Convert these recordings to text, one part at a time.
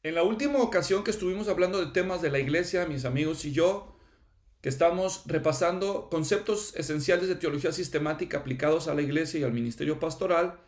En la última ocasión que estuvimos hablando de temas de la iglesia, mis amigos y yo, que estamos repasando conceptos esenciales de teología sistemática aplicados a la iglesia y al ministerio pastoral,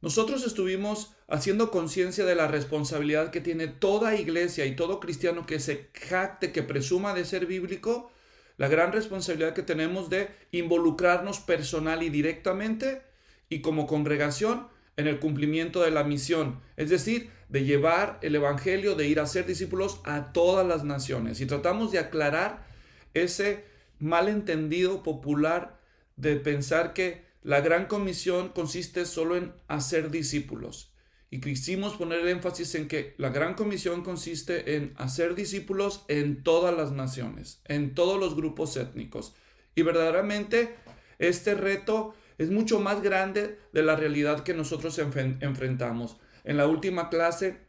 nosotros estuvimos haciendo conciencia de la responsabilidad que tiene toda iglesia y todo cristiano que se jacte, que presuma de ser bíblico, la gran responsabilidad que tenemos de involucrarnos personal y directamente y como congregación en el cumplimiento de la misión, es decir, de llevar el evangelio, de ir a ser discípulos a todas las naciones. Y tratamos de aclarar ese malentendido popular de pensar que la gran comisión consiste solo en hacer discípulos. Y quisimos poner el énfasis en que la gran comisión consiste en hacer discípulos en todas las naciones, en todos los grupos étnicos. Y verdaderamente este reto es mucho más grande de la realidad que nosotros enfrentamos. En la última clase,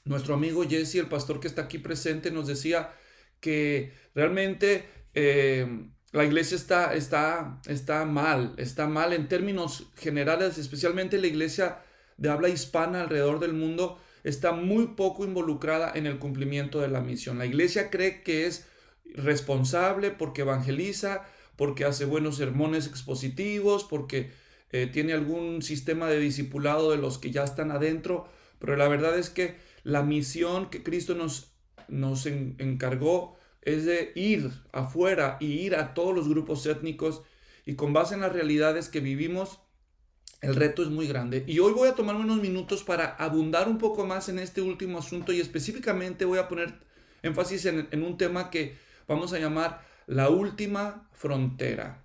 nuestro amigo Jesse, el pastor que está aquí presente, nos decía que realmente la iglesia está mal en términos generales, especialmente la iglesia de habla hispana alrededor del mundo está muy poco involucrada en el cumplimiento de la misión. La iglesia cree que es responsable porque evangeliza, porque hace buenos sermones expositivos, porque tiene algún sistema de discipulado de los que ya están adentro, pero la verdad es que la misión que Cristo nos encargó es de ir afuera y ir a todos los grupos étnicos, y con base en las realidades que vivimos, el reto es muy grande. Y hoy voy a tomar unos minutos para abundar un poco más en este último asunto, y específicamente voy a poner énfasis en un tema que vamos a llamar la última frontera.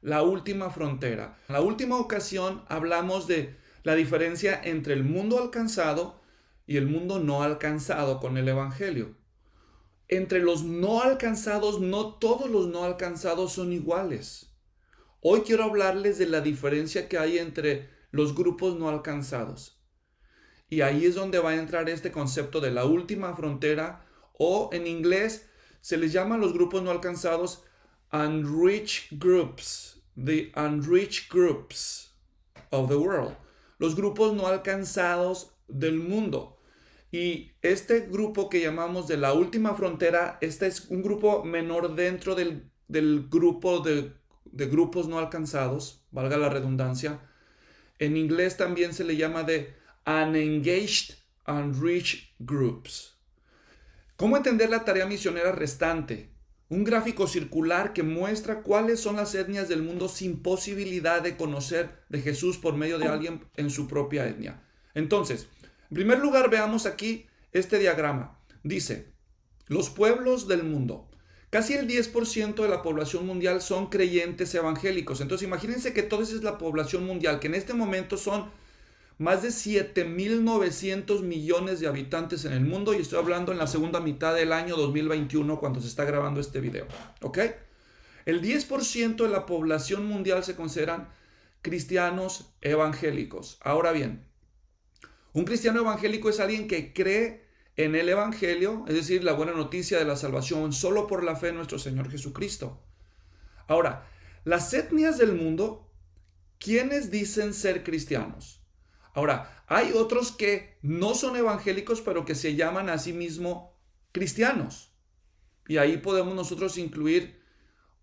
La última frontera. En la última ocasión hablamos de la diferencia entre el mundo alcanzado y el mundo no alcanzado con el Evangelio. Entre los no alcanzados, no todos los no alcanzados son iguales. Hoy quiero hablarles de la diferencia que hay entre los grupos no alcanzados. Y ahí es donde va a entrar este concepto de la última frontera, o en inglés se les llama a los grupos no alcanzados unreached groups, the unreached groups of the world, los grupos no alcanzados del mundo. Y este grupo que llamamos de la última frontera, este es un grupo menor dentro del grupo de grupos no alcanzados, valga la redundancia. En inglés también se le llama de unengaged, unreached groups. ¿Cómo entender la tarea misionera restante? Un gráfico circular que muestra cuáles son las etnias del mundo sin posibilidad de conocer de Jesús por medio de alguien en su propia etnia. Entonces, en primer lugar, veamos aquí este diagrama. Dice, los pueblos del mundo. Casi el 10% de la población mundial son creyentes evangélicos. Entonces, imagínense que toda esa es la población mundial, que en este momento son más de 7.900 millones de habitantes en el mundo, y estoy hablando en la segunda mitad del año 2021 cuando se está grabando este video. ¿Ok? El 10% de la población mundial se consideran cristianos evangélicos. Ahora bien, un cristiano evangélico es alguien que cree en el evangelio, es decir, la buena noticia de la salvación solo por la fe en nuestro Señor Jesucristo. Ahora, las etnias del mundo, ¿quiénes dicen ser cristianos? Ahora, hay otros que no son evangélicos, pero que se llaman a sí mismos cristianos. Y ahí podemos nosotros incluir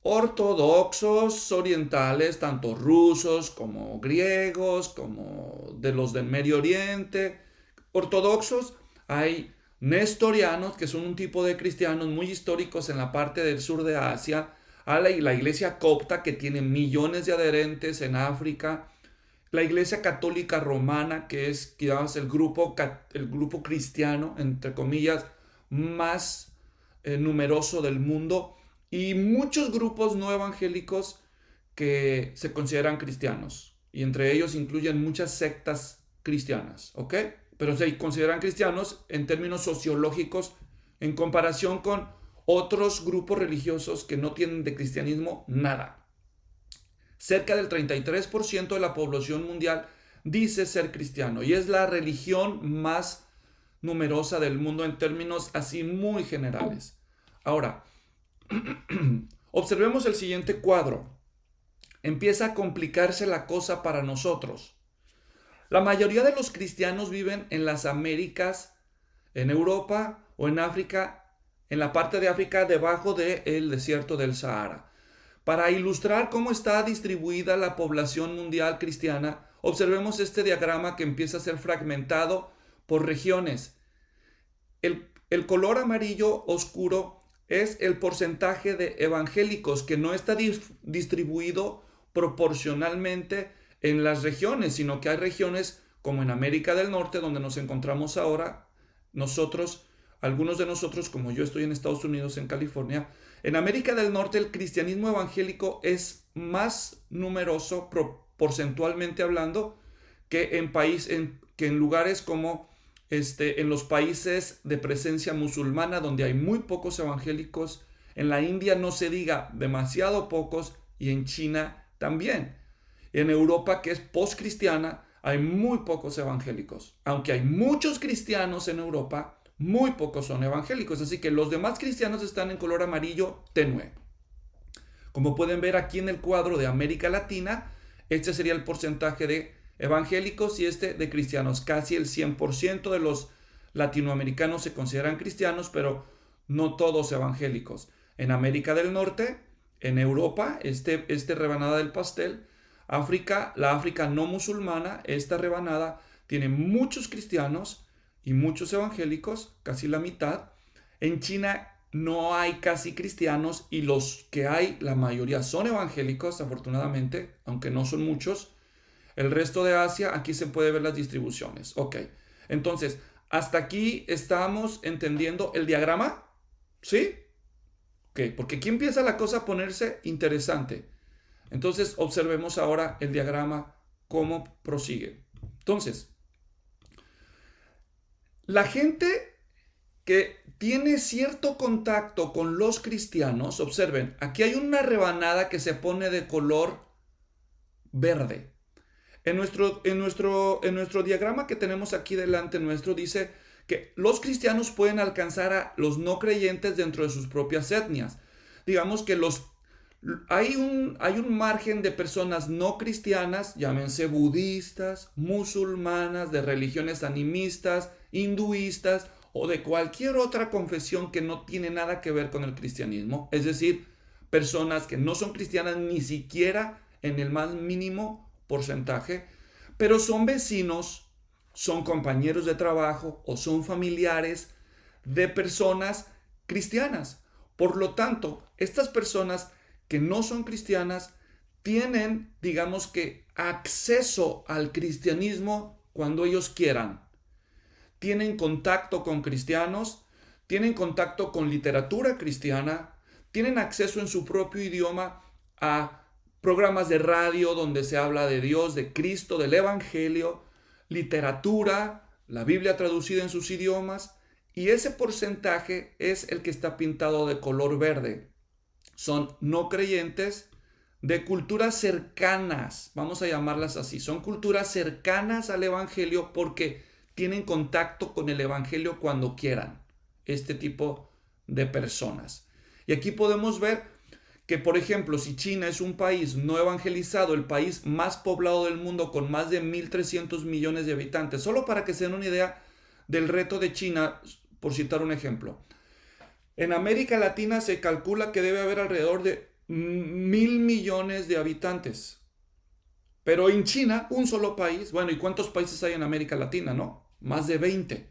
ortodoxos orientales, tanto rusos como griegos, como de los del Medio Oriente. Ortodoxos, hay nestorianos, que son un tipo de cristianos muy históricos en la parte del sur de Asia. Hay la iglesia copta, que tiene millones de adherentes en África. La iglesia católica romana, que es quizás el grupo cristiano, entre comillas, más numeroso del mundo, y muchos grupos no evangélicos que se consideran cristianos, y entre ellos incluyen muchas sectas cristianas, ¿ok? Pero se consideran cristianos en términos sociológicos en comparación con otros grupos religiosos que no tienen de cristianismo nada. Cerca del 33% de la población mundial dice ser cristiano, y es la religión más numerosa del mundo en términos así muy generales. Ahora, observemos el siguiente cuadro. Empieza a complicarse la cosa para nosotros. La mayoría de los cristianos viven en las Américas en Europa o en África, en la parte de África debajo del desierto del Sahara. Para ilustrar cómo está distribuida la población mundial cristiana, observemos este diagrama que empieza a ser fragmentado por regiones. El color amarillo oscuro es el porcentaje de evangélicos que no está distribuido proporcionalmente en las regiones, sino que hay regiones como en América del Norte, donde nos encontramos ahora, algunos de nosotros, como yo estoy en Estados Unidos, en California. En América del Norte el cristianismo evangélico es más numeroso porcentualmente hablando que en lugares como en los países de presencia musulmana, donde hay muy pocos evangélicos. En la India no se diga, demasiado pocos, y en China también. En Europa, que es postcristiana, hay muy pocos evangélicos. Aunque hay muchos cristianos en Europa, muy pocos son evangélicos. Así que los demás cristianos están en color amarillo tenue. Como pueden ver aquí en el cuadro de América Latina, este sería el porcentaje de evangélicos y de cristianos. Casi el 100% de los latinoamericanos se consideran cristianos, pero no todos evangélicos. En América del Norte, en Europa, rebanada del pastel, la África no musulmana, esta rebanada tiene muchos cristianos y muchos evangélicos, casi la mitad. En China no hay casi cristianos y los que hay, la mayoría son evangélicos, afortunadamente, aunque no son muchos. El resto de Asia, aquí se puede ver las distribuciones. Ok, entonces, hasta aquí estamos entendiendo el diagrama, ¿sí? Ok, porque aquí empieza la cosa a ponerse interesante. Entonces, observemos ahora el diagrama, cómo prosigue. Entonces, la gente que tiene cierto contacto con los cristianos, observen, aquí hay una rebanada que se pone de color verde. En nuestro diagrama que tenemos aquí delante nuestro dice que los cristianos pueden alcanzar a los no creyentes dentro de sus propias etnias. Digamos que hay un margen de personas no cristianas, llámense budistas, musulmanas, de religiones animistas, hinduistas o de cualquier otra confesión que no tiene nada que ver con el cristianismo. Es decir, personas que no son cristianas ni siquiera en el más mínimo porcentaje, pero son vecinos, son compañeros de trabajo o son familiares de personas cristianas. Por lo tanto, estas personas que no son cristianas tienen, digamos que, acceso al cristianismo cuando ellos quieran. Tienen contacto con cristianos, tienen contacto con literatura cristiana, tienen acceso en su propio idioma a programas de radio donde se habla de Dios, de Cristo, del Evangelio, literatura, la Biblia traducida en sus idiomas, y ese porcentaje es el que está pintado de color verde. Son no creyentes de culturas cercanas, vamos a llamarlas así, son culturas cercanas al Evangelio porque tienen contacto con el Evangelio cuando quieran, este tipo de personas. Y aquí podemos ver que, por ejemplo, si China es un país no evangelizado, el país más poblado del mundo con más de 1.300 millones de habitantes, solo para que se den una idea del reto de China, por citar un ejemplo. En América Latina se calcula que debe haber alrededor de 1.000 millones de habitantes. Pero en China, un solo país, bueno, ¿y cuántos países hay en América Latina, no? Más de 20.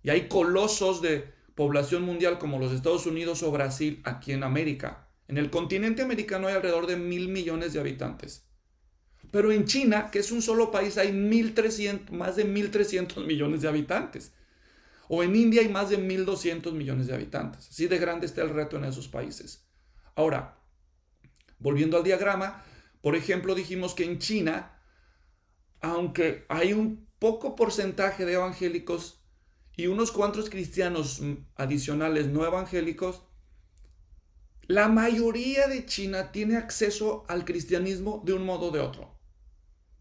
Y hay colosos de población mundial como los Estados Unidos o Brasil aquí en América. En el continente americano hay alrededor de 1.000 millones de habitantes. Pero en China, que es un solo país, hay más de 1.300 millones de habitantes. O en India hay más de 1.200 millones de habitantes. Así de grande está el reto en esos países. Ahora, volviendo al diagrama, por ejemplo, dijimos que en China, aunque hay un poco porcentaje de evangélicos y unos cuantos cristianos adicionales no evangélicos, la mayoría de China tiene acceso al cristianismo de un modo o de otro.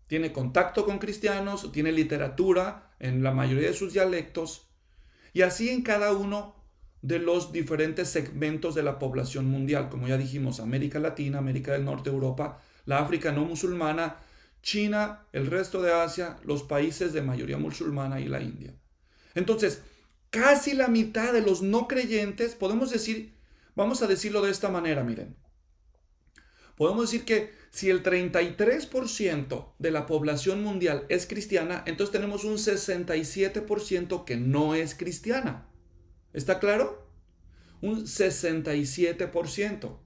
Tiene contacto con cristianos, tiene literatura en la mayoría de sus dialectos, y así en cada uno de los diferentes segmentos de la población mundial, como ya dijimos, América Latina, América del Norte, Europa, la África no musulmana, China, el resto de Asia, los países de mayoría musulmana y la India. Entonces, casi la mitad de los no creyentes, vamos a decirlo de esta manera, miren. Podemos decir que si el 33% de la población mundial es cristiana, entonces tenemos un 67% que no es cristiana. ¿Está claro? Un 67%.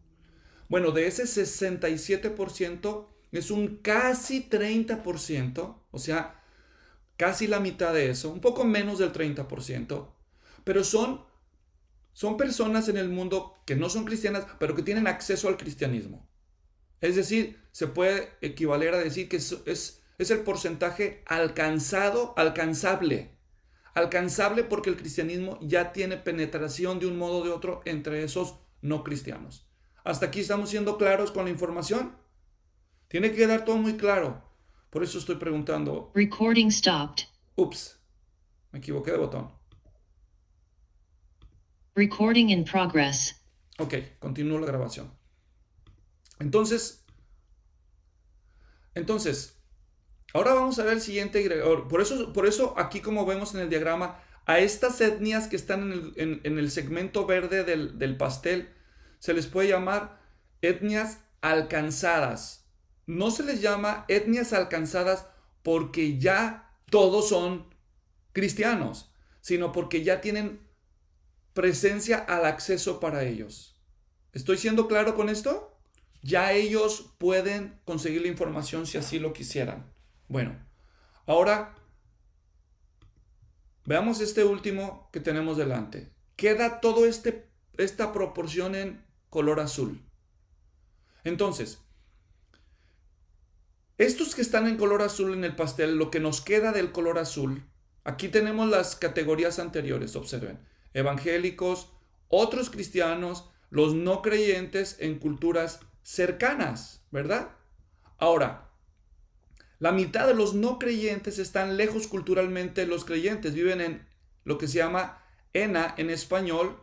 Bueno, de ese 67% es un casi 30%, o sea, casi la mitad de eso, un poco menos del 30%, pero son personas en el mundo que no son cristianas, pero que tienen acceso al cristianismo. Es decir, se puede equivaler a decir que es el porcentaje alcanzable porque el cristianismo ya tiene penetración de un modo o de otro entre esos no cristianos. ¿Hasta aquí estamos siendo claros con la información? Tiene que quedar todo muy claro. Por eso estoy preguntando. Recording stopped. Ups, me equivoqué de botón. Recording in progress. Ok, continúo la grabación. Entonces, ahora vamos a ver el siguiente. Por eso aquí, como vemos en el diagrama, a estas etnias que están en el segmento verde del pastel, se les puede llamar etnias alcanzadas. No se les llama etnias alcanzadas porque ya todos son cristianos, sino porque ya tienen presencia al acceso para ellos. ¿Estoy siendo claro con esto? Ya ellos pueden conseguir la información si así lo quisieran. Bueno, ahora veamos este último que tenemos delante. Queda todo esta proporción en color azul. Entonces, estos que están en color azul en el pastel, lo que nos queda del color azul, aquí tenemos las categorías anteriores, observen. Evangélicos, otros cristianos, los no creyentes en culturas cercanas, ¿verdad? Ahora, la mitad de los no creyentes están lejos culturalmente de los creyentes, viven en lo que se llama ENA en español,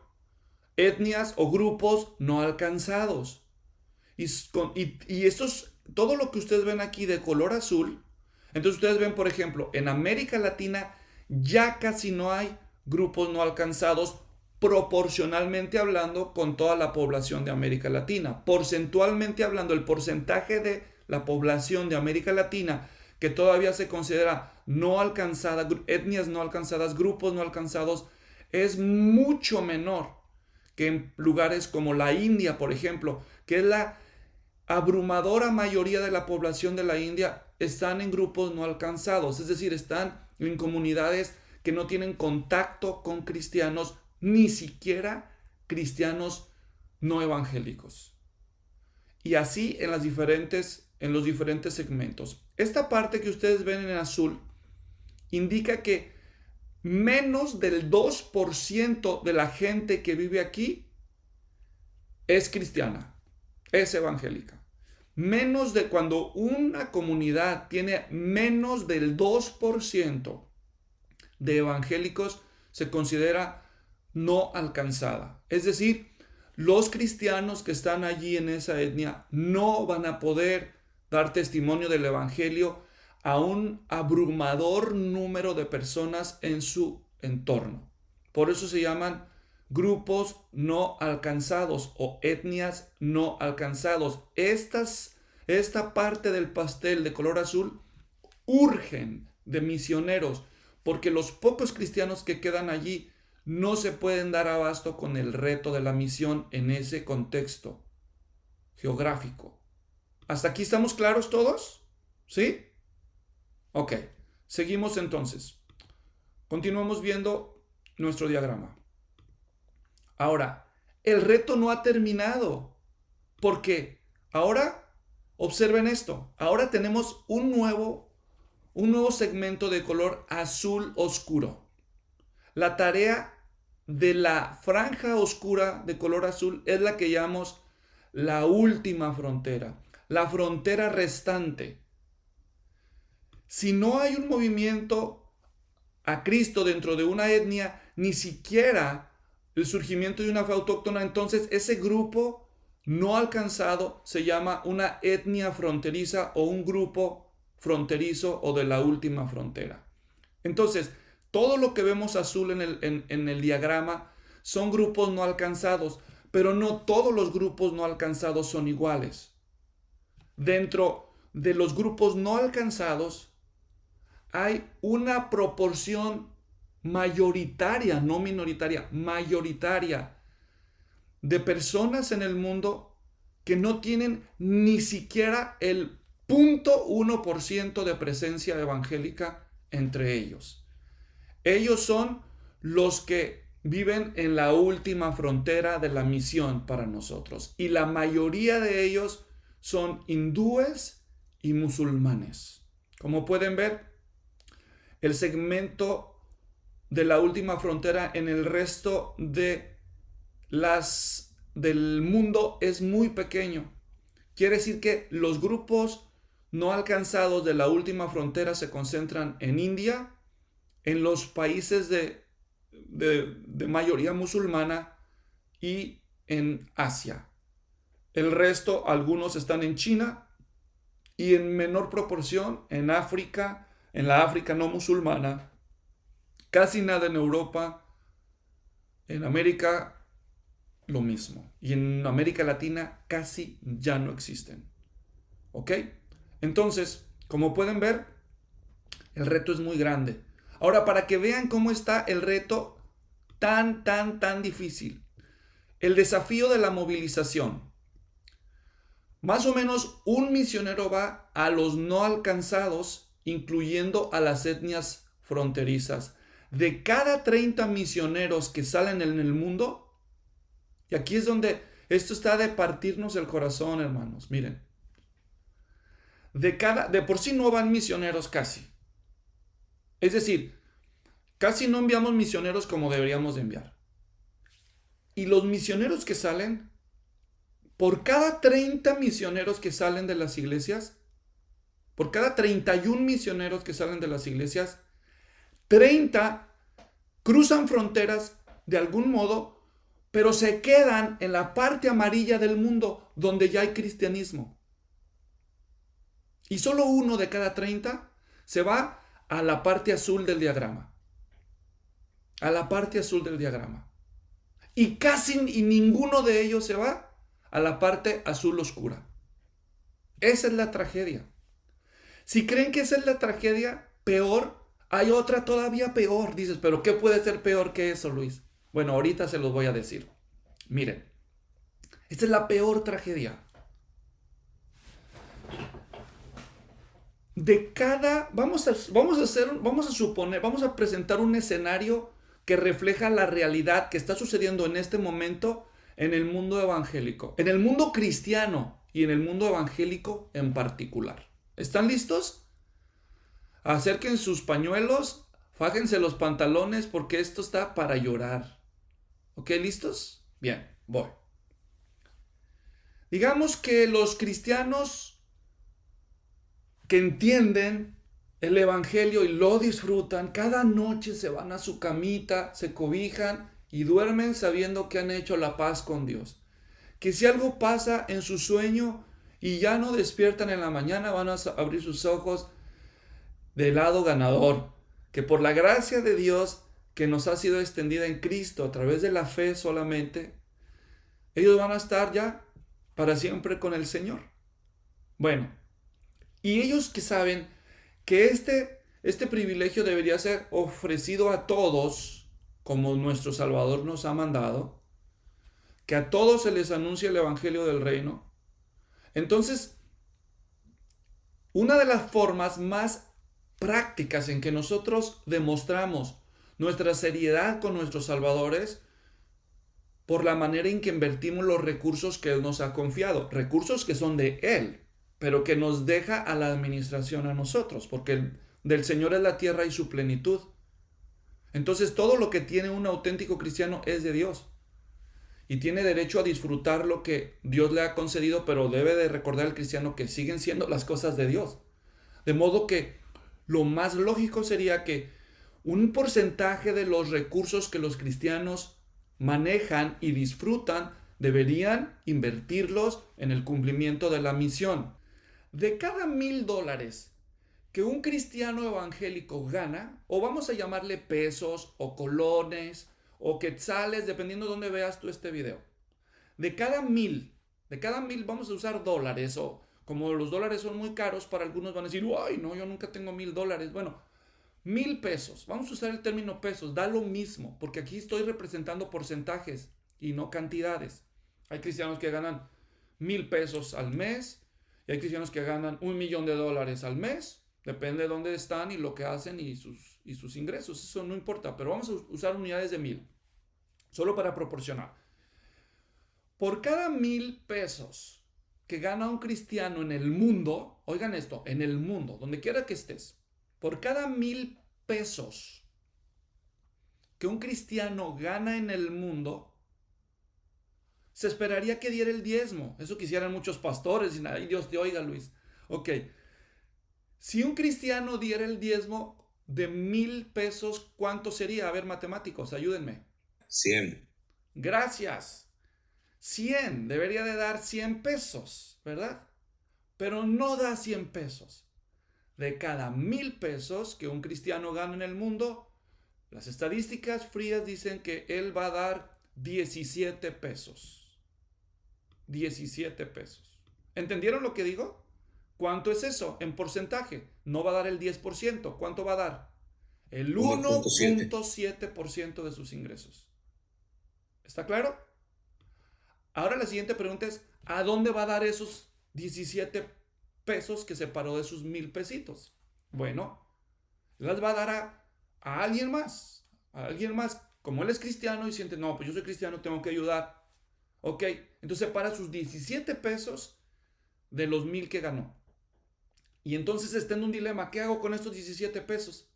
etnias o grupos no alcanzados. Y estos, todo lo que ustedes ven aquí de color azul, entonces ustedes ven, por ejemplo, en América Latina ya casi no hay grupos no alcanzados proporcionalmente hablando con toda la población de América Latina. Porcentualmente hablando, el porcentaje de la población de América Latina que todavía se considera no alcanzada, etnias no alcanzadas, grupos no alcanzados, es mucho menor que en lugares como la India, por ejemplo, que es la abrumadora mayoría de la población de la India, están en grupos no alcanzados, es decir, están en comunidades que no tienen contacto con cristianos, ni siquiera cristianos no evangélicos. Y así en los diferentes segmentos. Esta parte que ustedes ven en azul indica que menos del 2% de la gente que vive aquí es cristiana, es evangélica. Menos de cuando una comunidad tiene menos del 2% de evangélicos, se considera no alcanzada. Es decir, los cristianos que están allí en esa etnia no van a poder dar testimonio del evangelio a un abrumador número de personas en su entorno. Por eso se llaman grupos no alcanzados o etnias no alcanzados. Esta parte del pastel de color azul urgen de misioneros, porque los pocos cristianos que quedan allí no se pueden dar abasto con el reto de la misión en ese contexto geográfico. ¿Hasta aquí estamos claros todos? ¿Sí? Ok, seguimos entonces. Continuamos viendo nuestro diagrama. Ahora, el reto no ha terminado. ¿Por qué? Ahora, observen esto. Ahora tenemos un nuevo segmento de color azul oscuro. La tarea de la franja oscura de color azul es la que llamamos la última frontera, la frontera restante. Si no hay un movimiento a Cristo dentro de una etnia, ni siquiera el surgimiento de una fe autóctona, entonces ese grupo no alcanzado se llama una etnia fronteriza o un grupo fronterizo o de la última frontera. Entonces, todo lo que vemos azul en el diagrama son grupos no alcanzados, pero no todos los grupos no alcanzados son iguales. Dentro de los grupos no alcanzados hay una proporción mayoritaria, no minoritaria, mayoritaria de personas en el mundo que no tienen ni siquiera el 0.1% de presencia evangélica entre ellos. Ellos son los que viven en la última frontera de la misión para nosotros. Y la mayoría de ellos son hindúes y musulmanes. Como pueden ver, el segmento de la última frontera en el resto del mundo es muy pequeño. Quiere decir que los grupos no alcanzados de la última frontera se concentran en India, en los países de mayoría musulmana y en Asia. El resto, algunos están en China y en menor proporción en África, en la África no musulmana, casi nada en Europa, en América lo mismo, y en América Latina casi ya no existen. ¿Ok? Entonces, como pueden ver, el reto es muy grande. Ahora, para que vean cómo está el reto tan difícil, el desafío de la movilización. Más o menos un misionero va a los no alcanzados, incluyendo a las etnias fronterizas. De cada 30 misioneros que salen en el mundo, y aquí es donde esto está de partirnos el corazón, hermanos. Miren, de por sí no van misioneros casi. Es decir, casi no enviamos misioneros como deberíamos de enviar. Y los misioneros que salen, por cada 30 misioneros que salen de las iglesias, por cada 31 misioneros que salen de las iglesias, 30 cruzan fronteras de algún modo, pero se quedan en la parte amarilla del mundo donde ya hay cristianismo. Y solo uno de cada 30 se va a la parte azul del diagrama. A la parte azul del diagrama. Y ninguno de ellos se va a la parte azul oscura. Esa es la tragedia. Si creen que esa es la tragedia, peor, hay otra todavía peor. Dices, pero ¿qué puede ser peor que eso, Luis? Bueno, ahorita se los voy a decir. Miren, esta es la peor tragedia. Vamos a presentar un escenario que refleja la realidad que está sucediendo en este momento en el mundo evangélico, en el mundo cristiano y en el mundo evangélico en particular. ¿Están listos? Acerquen sus pañuelos, fájense los pantalones porque esto está para llorar. ¿Ok? ¿Listos? Bien, voy. Digamos que los cristianos que entienden el evangelio y lo disfrutan, cada noche se van a su camita, se cobijan y duermen sabiendo que han hecho la paz con Dios. Que si algo pasa en su sueño y ya no despiertan en la mañana, van a abrir sus ojos del lado ganador. Que por la gracia de Dios que nos ha sido extendida en Cristo a través de la fe solamente, ellos van a estar ya para siempre con el Señor. Bueno, y ellos que saben que este privilegio debería ser ofrecido a todos, como nuestro Salvador nos ha mandado, que a todos se les anuncie el Evangelio del Reino. Entonces, una de las formas más prácticas en que nosotros demostramos nuestra seriedad con nuestros salvadores por la manera en que invertimos los recursos que Él nos ha confiado, recursos que son de Él, pero que nos deja a la administración a nosotros, porque del Señor es la tierra y su plenitud. Entonces todo lo que tiene un auténtico cristiano es de Dios y tiene derecho a disfrutar lo que Dios le ha concedido, pero debe de recordar al cristiano que siguen siendo las cosas de Dios. De modo que lo más lógico sería que un porcentaje de los recursos que los cristianos manejan y disfrutan deberían invertirlos en el cumplimiento de la misión. De cada $1,000 que un cristiano evangélico gana, o vamos a llamarle pesos, o colones, o quetzales, dependiendo de dónde veas tú este video. De cada mil vamos a usar dólares, o como los dólares son muy caros, para algunos van a decir, ay, no, yo nunca tengo $1000. Bueno, 1000 pesos, vamos a usar el término pesos, da lo mismo, porque aquí estoy representando porcentajes y no cantidades. Hay cristianos que ganan 1000 pesos al mes, y hay cristianos que ganan $1,000,000 al mes. Depende de dónde están y lo que hacen y sus ingresos. Eso no importa, pero vamos a usar unidades de 1000. Solo para proporcionar. Por cada 1000 pesos que gana un cristiano en el mundo, oigan esto, en el mundo, donde quiera que estés, por cada 1000 pesos que un cristiano gana en el mundo, se esperaría que diera el diezmo. Eso quisieran muchos pastores y ay, Dios te oiga, Luis. Ok. Si un cristiano diera el diezmo de 1000 pesos, ¿cuánto sería? A ver, matemáticos, ayúdenme. 100. Gracias. 100. Debería de dar 100 pesos, ¿verdad? Pero no da 100 pesos. De cada 1000 pesos que un cristiano gana en el mundo, las estadísticas frías dicen que él va a dar 17 pesos. 17 pesos. ¿Entendieron lo que digo? ¿Cuánto es eso en porcentaje? No va a dar el 10%. ¿Cuánto va a dar? El 1.7% de sus ingresos. ¿Está claro? Ahora la siguiente pregunta es, ¿a dónde va a dar esos 17 pesos que separó de sus 1000 pesitos? Bueno, las va a dar a alguien más. A alguien más. Como él es cristiano y siente, no, pues yo soy cristiano, tengo que ayudar. Ok, entonces separa sus 17 pesos de los 1000 que ganó. Y entonces está en un dilema, ¿qué hago con estos 17 pesos?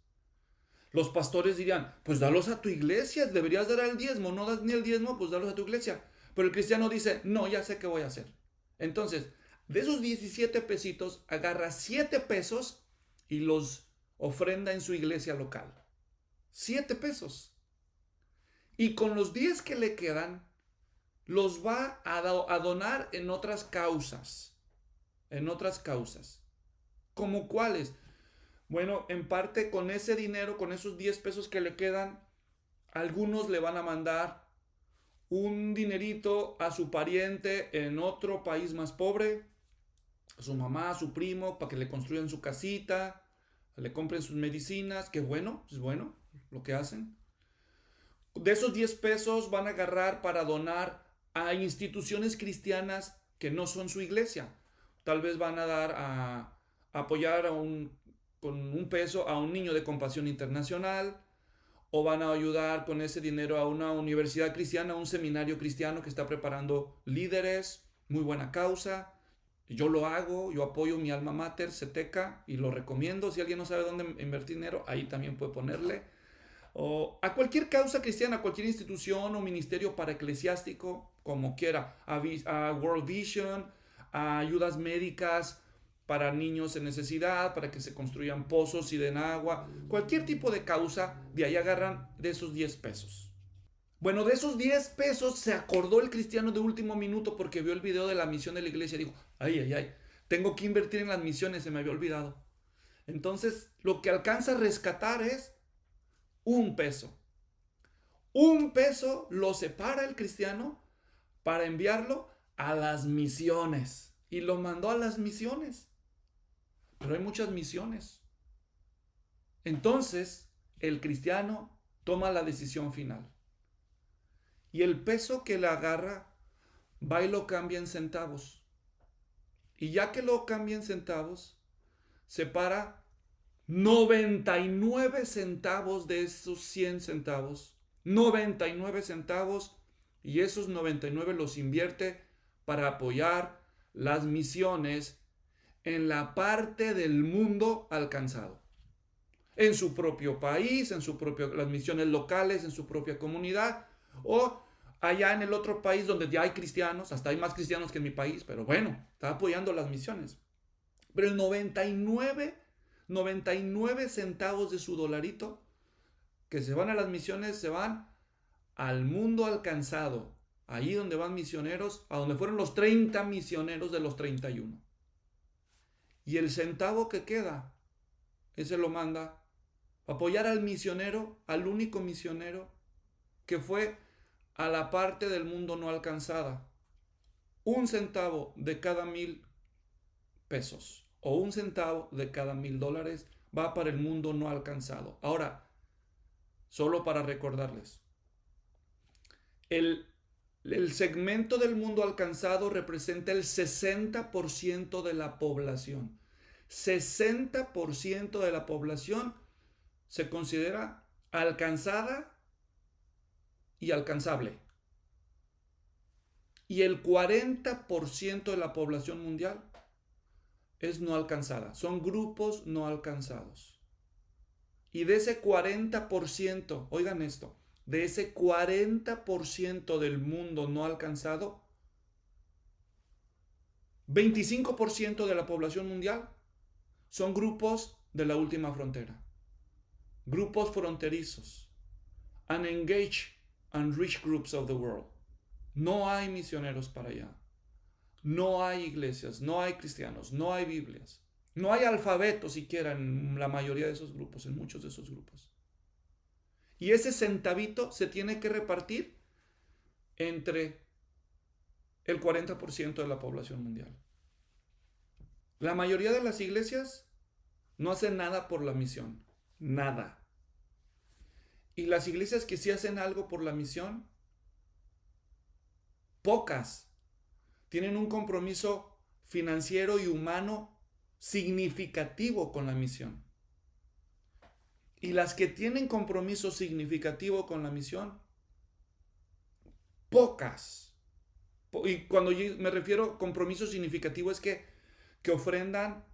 Los pastores dirían, pues dalos a tu iglesia, deberías dar el diezmo, no das ni el diezmo, pues dalos a tu iglesia. Pero el cristiano dice, no, ya sé qué voy a hacer. Entonces, de esos 17 pesitos, agarra 7 pesos y los ofrenda en su iglesia local. 7 pesos. Y con los 10 que le quedan, los va a donar en otras causas. En otras causas. ¿Cómo cuáles? Bueno, en parte con ese dinero, con esos 10 pesos que le quedan, algunos le van a mandar un dinerito a su pariente en otro país más pobre, a su mamá, a su primo, para que le construyan su casita, le compren sus medicinas, que bueno, es bueno lo que hacen. De esos 10 pesos van a agarrar para donar a instituciones cristianas que no son su iglesia. Tal vez van a dar a apoyar con un peso a un niño de Compasión Internacional, o van a ayudar con ese dinero a una universidad cristiana, a un seminario cristiano que está preparando líderes, muy buena causa. Yo lo hago, yo apoyo mi alma mater, CETECA, y lo recomiendo. Si alguien no sabe dónde invertir dinero, ahí también puede ponerle. O a cualquier causa cristiana, a cualquier institución o ministerio paraeclesiástico, como quiera, a World Vision, a ayudas médicas para niños en necesidad, para que se construyan pozos y den agua, cualquier tipo de causa, de ahí agarran de esos 10 pesos. Bueno, de esos 10 pesos se acordó el cristiano de último minuto porque vio el video de la misión de la iglesia y dijo, ay, tengo que invertir en las misiones, se me había olvidado. Entonces, lo que alcanza a rescatar es 1 peso. 1 peso lo separa el cristiano para enviarlo a las misiones. Y lo mandó a las misiones. Pero hay muchas misiones. Entonces, el cristiano toma la decisión final. Y el peso que le agarra, va y lo cambia en centavos. Y ya que lo cambia en centavos, separa 99 centavos de esos 100 centavos. 99 centavos. Y esos 99 los invierte para apoyar las misiones en la parte del mundo alcanzado. En su propio país, las misiones locales, en su propia comunidad, o allá en el otro país donde ya hay cristianos, hasta hay más cristianos que en mi país, pero bueno, está apoyando las misiones. Pero el 99 centavos de su dolarito que se van a las misiones, se van al mundo alcanzado, ahí donde van misioneros, a donde fueron los 30 misioneros de los 31. Y el centavo que queda ese lo manda a apoyar al misionero, al único misionero que fue a la parte del mundo no alcanzada. 1 centavo de cada 1,000 pesos o 1 centavo de cada $1,000 va para el mundo no alcanzado. Ahora, solo para recordarles, el segmento del mundo alcanzado representa el 60% de la población. 60% de la población se considera alcanzada y alcanzable. Y el 40% de la población mundial es no alcanzada. Son grupos no alcanzados. Y de ese 40%, oigan esto, de ese 40% del mundo no alcanzado, 25% de la población mundial son grupos de la última frontera. Grupos fronterizos. Unengaged, unreached groups of the world. No hay misioneros para allá. No hay iglesias, no hay cristianos, no hay Biblias. No hay alfabeto siquiera en la mayoría de esos grupos, en muchos de esos grupos. Y ese centavito se tiene que repartir entre el 40% de la población mundial. La mayoría de las iglesias no hacen nada por la misión. Nada. Y las iglesias que sí hacen algo por la misión, pocas tienen un compromiso financiero y humano significativo con la misión. Y las que tienen compromiso significativo con la misión, pocas. Y cuando yo me refiero a compromiso significativo es que ofrendan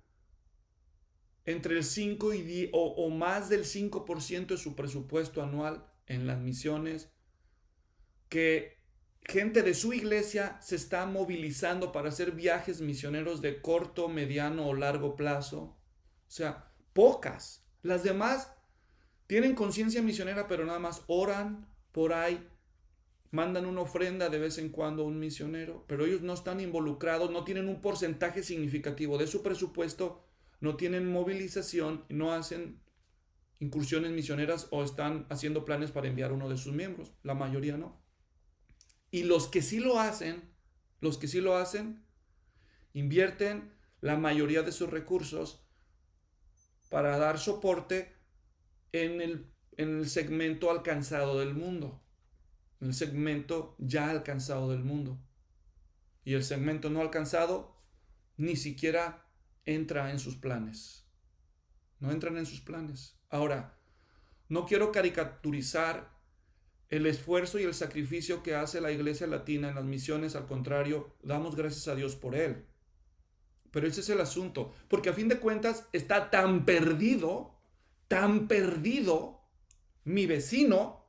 entre el 5 y 10, o más del 5% de su presupuesto anual en las misiones, que gente de su iglesia se está movilizando para hacer viajes misioneros de corto, mediano o largo plazo. O sea, pocas. Las demás tienen conciencia misionera, pero nada más oran por ahí, mandan una ofrenda de vez en cuando a un misionero, pero ellos no están involucrados, no tienen un porcentaje significativo de su presupuesto, no tienen movilización, no hacen incursiones misioneras o están haciendo planes para enviar a uno de sus miembros. La mayoría no. Y los que sí lo hacen, invierten la mayoría de sus recursos para dar soporte en el segmento alcanzado del mundo, en el segmento ya alcanzado del mundo. Y el segmento no alcanzado ni siquiera entra en sus planes. No entran en sus planes. Ahora, no quiero caricaturizar el esfuerzo y el sacrificio que hace la Iglesia Latina en las misiones. Al contrario, damos gracias a Dios por él. Pero ese es el asunto, porque a fin de cuentas está tan perdido mi vecino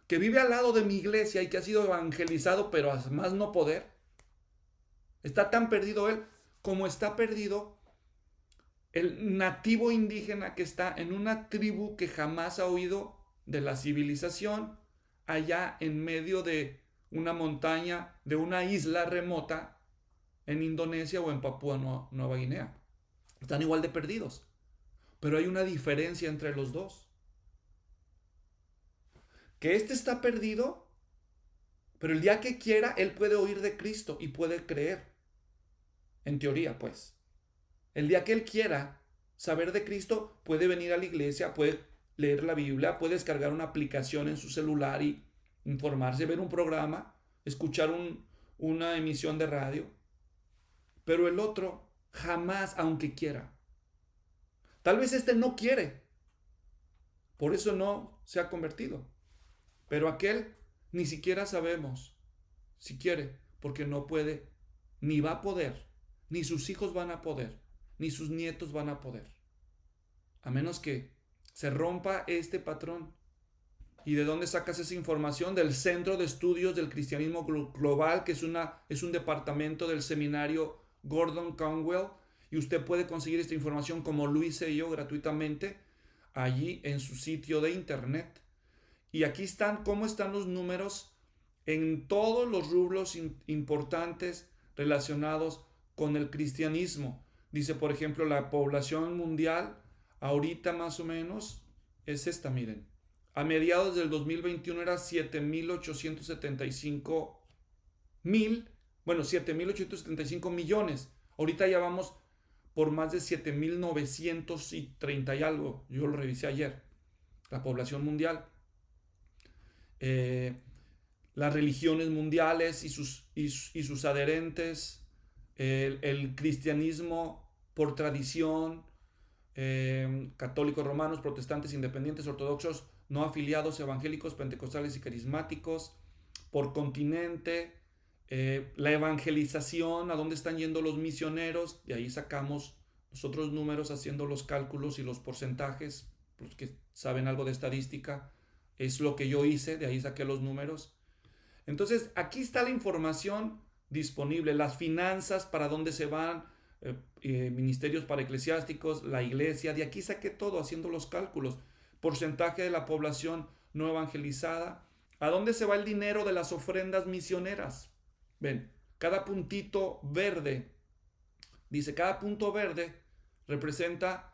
que vive al lado de mi iglesia y que ha sido evangelizado, pero a más no poder. Está tan perdido él como está perdido el nativo indígena que está en una tribu que jamás ha oído de la civilización, allá en medio de una montaña, de una isla remota en Indonesia o en Papúa Nueva Guinea. Están igual de perdidos, pero hay una diferencia entre los dos. Que este está perdido, pero el día que quiera, él puede oír de Cristo y puede creer. En teoría, pues. El día que él quiera saber de Cristo, puede venir a la iglesia, puede leer la Biblia, puede descargar una aplicación en su celular y informarse, ver un programa, escuchar una emisión de radio. Pero el otro jamás, aunque quiera. Tal vez este no quiere. Por eso no se ha convertido. Pero aquel ni siquiera sabemos si quiere, porque no puede, ni va a poder, ni sus hijos van a poder, ni sus nietos van a poder. A menos que se rompa este patrón. ¿Y de dónde sacas esa información? Del Centro de Estudios del Cristianismo Global, que es un departamento del seminario Gordon Conwell. Y usted puede conseguir esta información, como lo hice yo, gratuitamente, allí en su sitio de internet. Y aquí están cómo están los números en todos los rubros importantes relacionados con el cristianismo. Dice, por ejemplo, la población mundial Ahorita más o menos es esta, miren. A mediados del 2021 era 7.875 millones. Ahorita ya vamos por más de 7.930 y algo. Yo lo revisé ayer. La población mundial. Las religiones mundiales y sus adherentes. El cristianismo por tradición. Católicos romanos, protestantes, independientes, ortodoxos, no afiliados, evangélicos, pentecostales y carismáticos, por continente, la evangelización, a dónde están yendo los misioneros, de ahí sacamos nosotros números haciendo los cálculos y los porcentajes, los que saben algo de estadística, es lo que yo hice, de ahí saqué los números. Entonces, aquí está la información disponible, las finanzas, para dónde se van, ministerios para eclesiásticos, la iglesia, de aquí saqué todo haciendo los cálculos, porcentaje de la población no evangelizada, a dónde se va el dinero de las ofrendas misioneras. Ven, cada puntito verde, dice, cada punto verde representa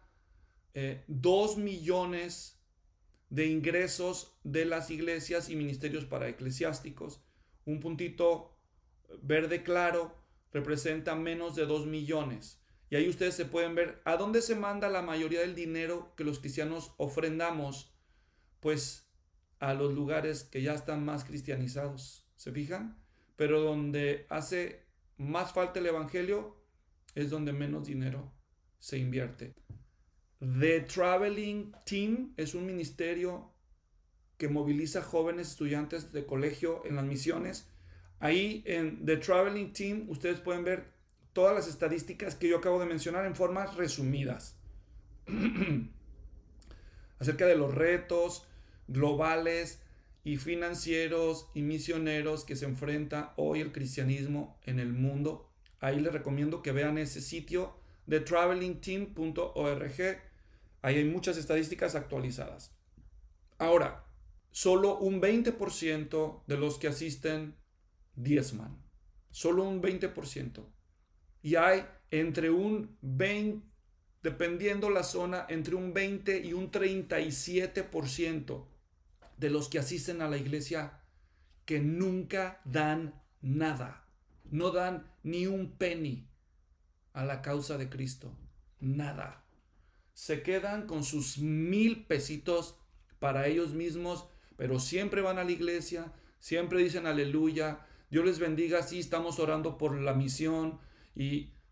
2 millones de ingresos de las iglesias y ministerios para eclesiásticos. Un puntito verde claro representa menos de 2 millones. Y ahí ustedes se pueden ver a dónde se manda la mayoría del dinero que los cristianos ofrendamos, pues a los lugares que ya están más cristianizados, ¿se fijan? Pero donde hace más falta el evangelio es donde menos dinero se invierte. The Traveling Team es un ministerio que moviliza jóvenes estudiantes de colegio en las misiones. Ahí en The Traveling Team ustedes pueden ver todas las estadísticas que yo acabo de mencionar en formas resumidas acerca de los retos globales y financieros y misioneros que se enfrenta hoy el cristianismo en el mundo. Ahí les recomiendo que vean ese sitio de travelingteam.org. Ahí hay muchas estadísticas actualizadas. Ahora, solo un 20% de los que asisten diezman. Solo un 20%. Y hay entre un 20, dependiendo la zona, entre un 20 y un 37% de los que asisten a la iglesia que nunca dan nada. No dan ni un penny a la causa de Cristo. Nada. Se quedan con sus 1,000 pesitos para ellos mismos, pero siempre van a la iglesia, siempre dicen aleluya, Dios les bendiga, sí, estamos orando por la misión,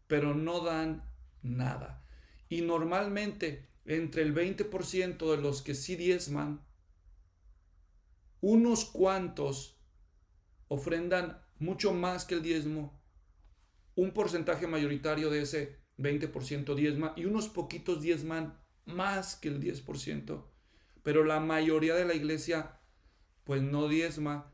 pero no dan nada. Y normalmente entre el 20% de los que sí diezman, unos cuantos ofrendan mucho más que el diezmo, un porcentaje mayoritario de ese 20% diezma y unos poquitos diezman más que el 10%, pero la mayoría de la iglesia pues no diezma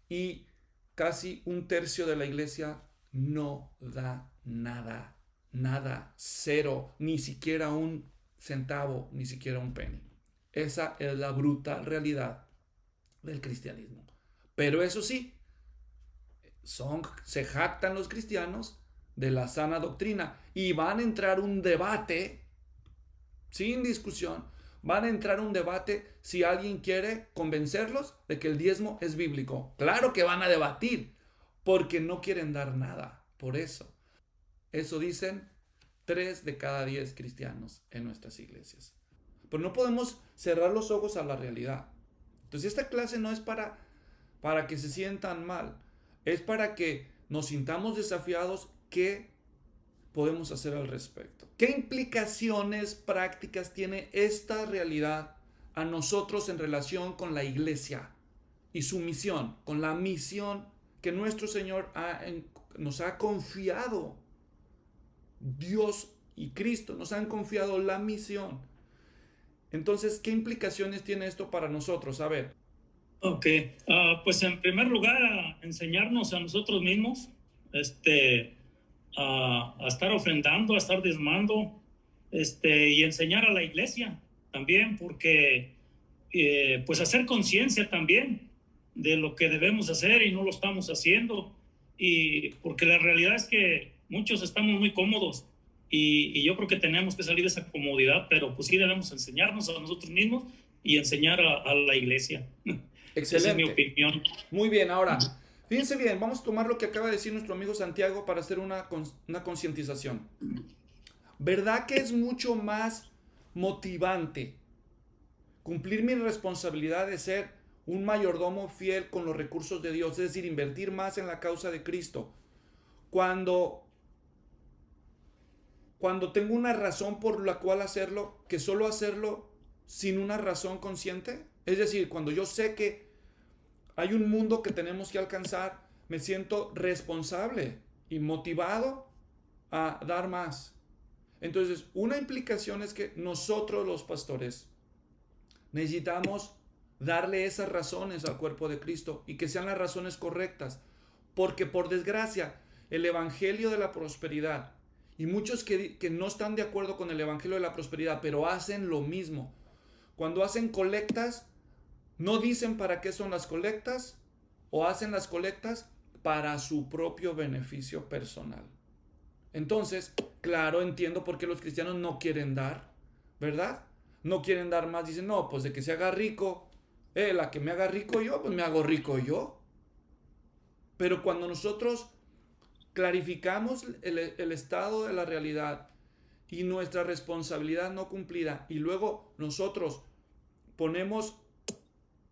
y casi un tercio de la iglesia no da nada, nada, cero, ni siquiera un centavo, ni siquiera un penny. Esa es la brutal realidad del cristianismo. Pero eso sí, se jactan los cristianos de la sana doctrina y van a entrar un debate sin discusión. Van a entrar un debate si alguien quiere convencerlos de que el diezmo es bíblico. Claro que van a debatir porque no quieren dar nada. Por eso dicen 3 de cada 10 cristianos en nuestras iglesias. Pero no podemos cerrar los ojos a la realidad. Entonces esta clase no es para que se sientan mal. Es para que nos sintamos desafiados. ¿Qué podemos hacer al respecto? ¿Qué implicaciones prácticas tiene esta realidad a nosotros en relación con la iglesia y su misión, con la misión que nuestro Señor nos ha confiado? Dios y Cristo nos han confiado la misión. Entonces, ¿qué implicaciones tiene esto para nosotros? A ver. Ok, pues en primer lugar a enseñarnos a nosotros mismos, a estar ofrendando, a estar diezmando, y enseñar a la iglesia también, porque pues hacer conciencia también de lo que debemos hacer y no lo estamos haciendo, y porque la realidad es que muchos estamos muy cómodos y yo creo que tenemos que salir de esa comodidad, pero pues sí debemos enseñarnos a nosotros mismos y enseñar a la iglesia. Esa es mi Excelente. opinión. Muy bien, ahora, fíjense bien, vamos a tomar lo que acaba de decir nuestro amigo Santiago para hacer una concientización. ¿Verdad que es mucho más motivante cumplir mi responsabilidad de ser un mayordomo fiel con los recursos de Dios, es decir, invertir más en la causa de Cristo, cuando, cuando tengo una razón por la cual hacerlo, que solo hacerlo sin una razón consciente? Es decir, cuando yo sé que hay un mundo que tenemos que alcanzar, me siento responsable y motivado a dar más. Entonces, una implicación es que nosotros los pastores necesitamos darle esas razones al cuerpo de Cristo y que sean las razones correctas. Porque por desgracia, el Evangelio de la Prosperidad y muchos que no están de acuerdo con el Evangelio de la Prosperidad, pero hacen lo mismo. Cuando hacen colectas, no dicen para qué son las colectas o hacen las colectas para su propio beneficio personal. Entonces, claro, entiendo por qué los cristianos no quieren dar, ¿verdad? No quieren dar más. Dicen, no, pues de que se haga rico, la que me haga rico yo, pues me hago rico yo. Pero cuando nosotros clarificamos el estado de la realidad y nuestra responsabilidad no cumplida, y luego nosotros ponemos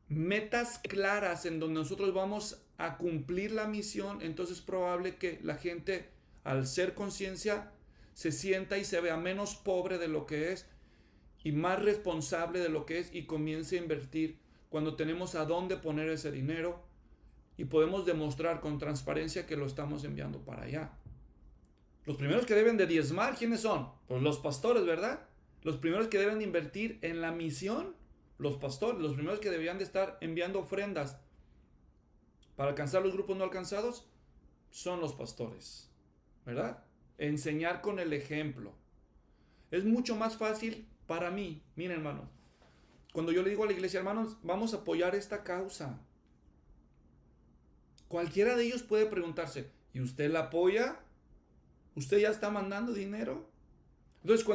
metas claras en donde nosotros vamos a cumplir la misión, entonces es probable que la gente, al ser conciencia, se sienta y se vea menos pobre de lo que es y más responsable de lo que es y comience a invertir cuando tenemos a dónde poner ese dinero y podemos demostrar con transparencia que lo estamos enviando para allá. Los primeros que deben de diezmar, ¿quiénes son? Pues los pastores, ¿verdad? Los primeros que deben de invertir en la misión, los pastores. Los primeros que deberían de estar enviando ofrendas para alcanzar los grupos no alcanzados son los pastores, ¿verdad? Enseñar con el ejemplo. Es mucho más fácil para mí, miren hermanos, cuando yo le digo a la iglesia, hermanos, vamos a apoyar esta causa. Cualquiera de ellos puede preguntarse, ¿y usted la apoya? ¿Usted ya está mandando dinero? Entonces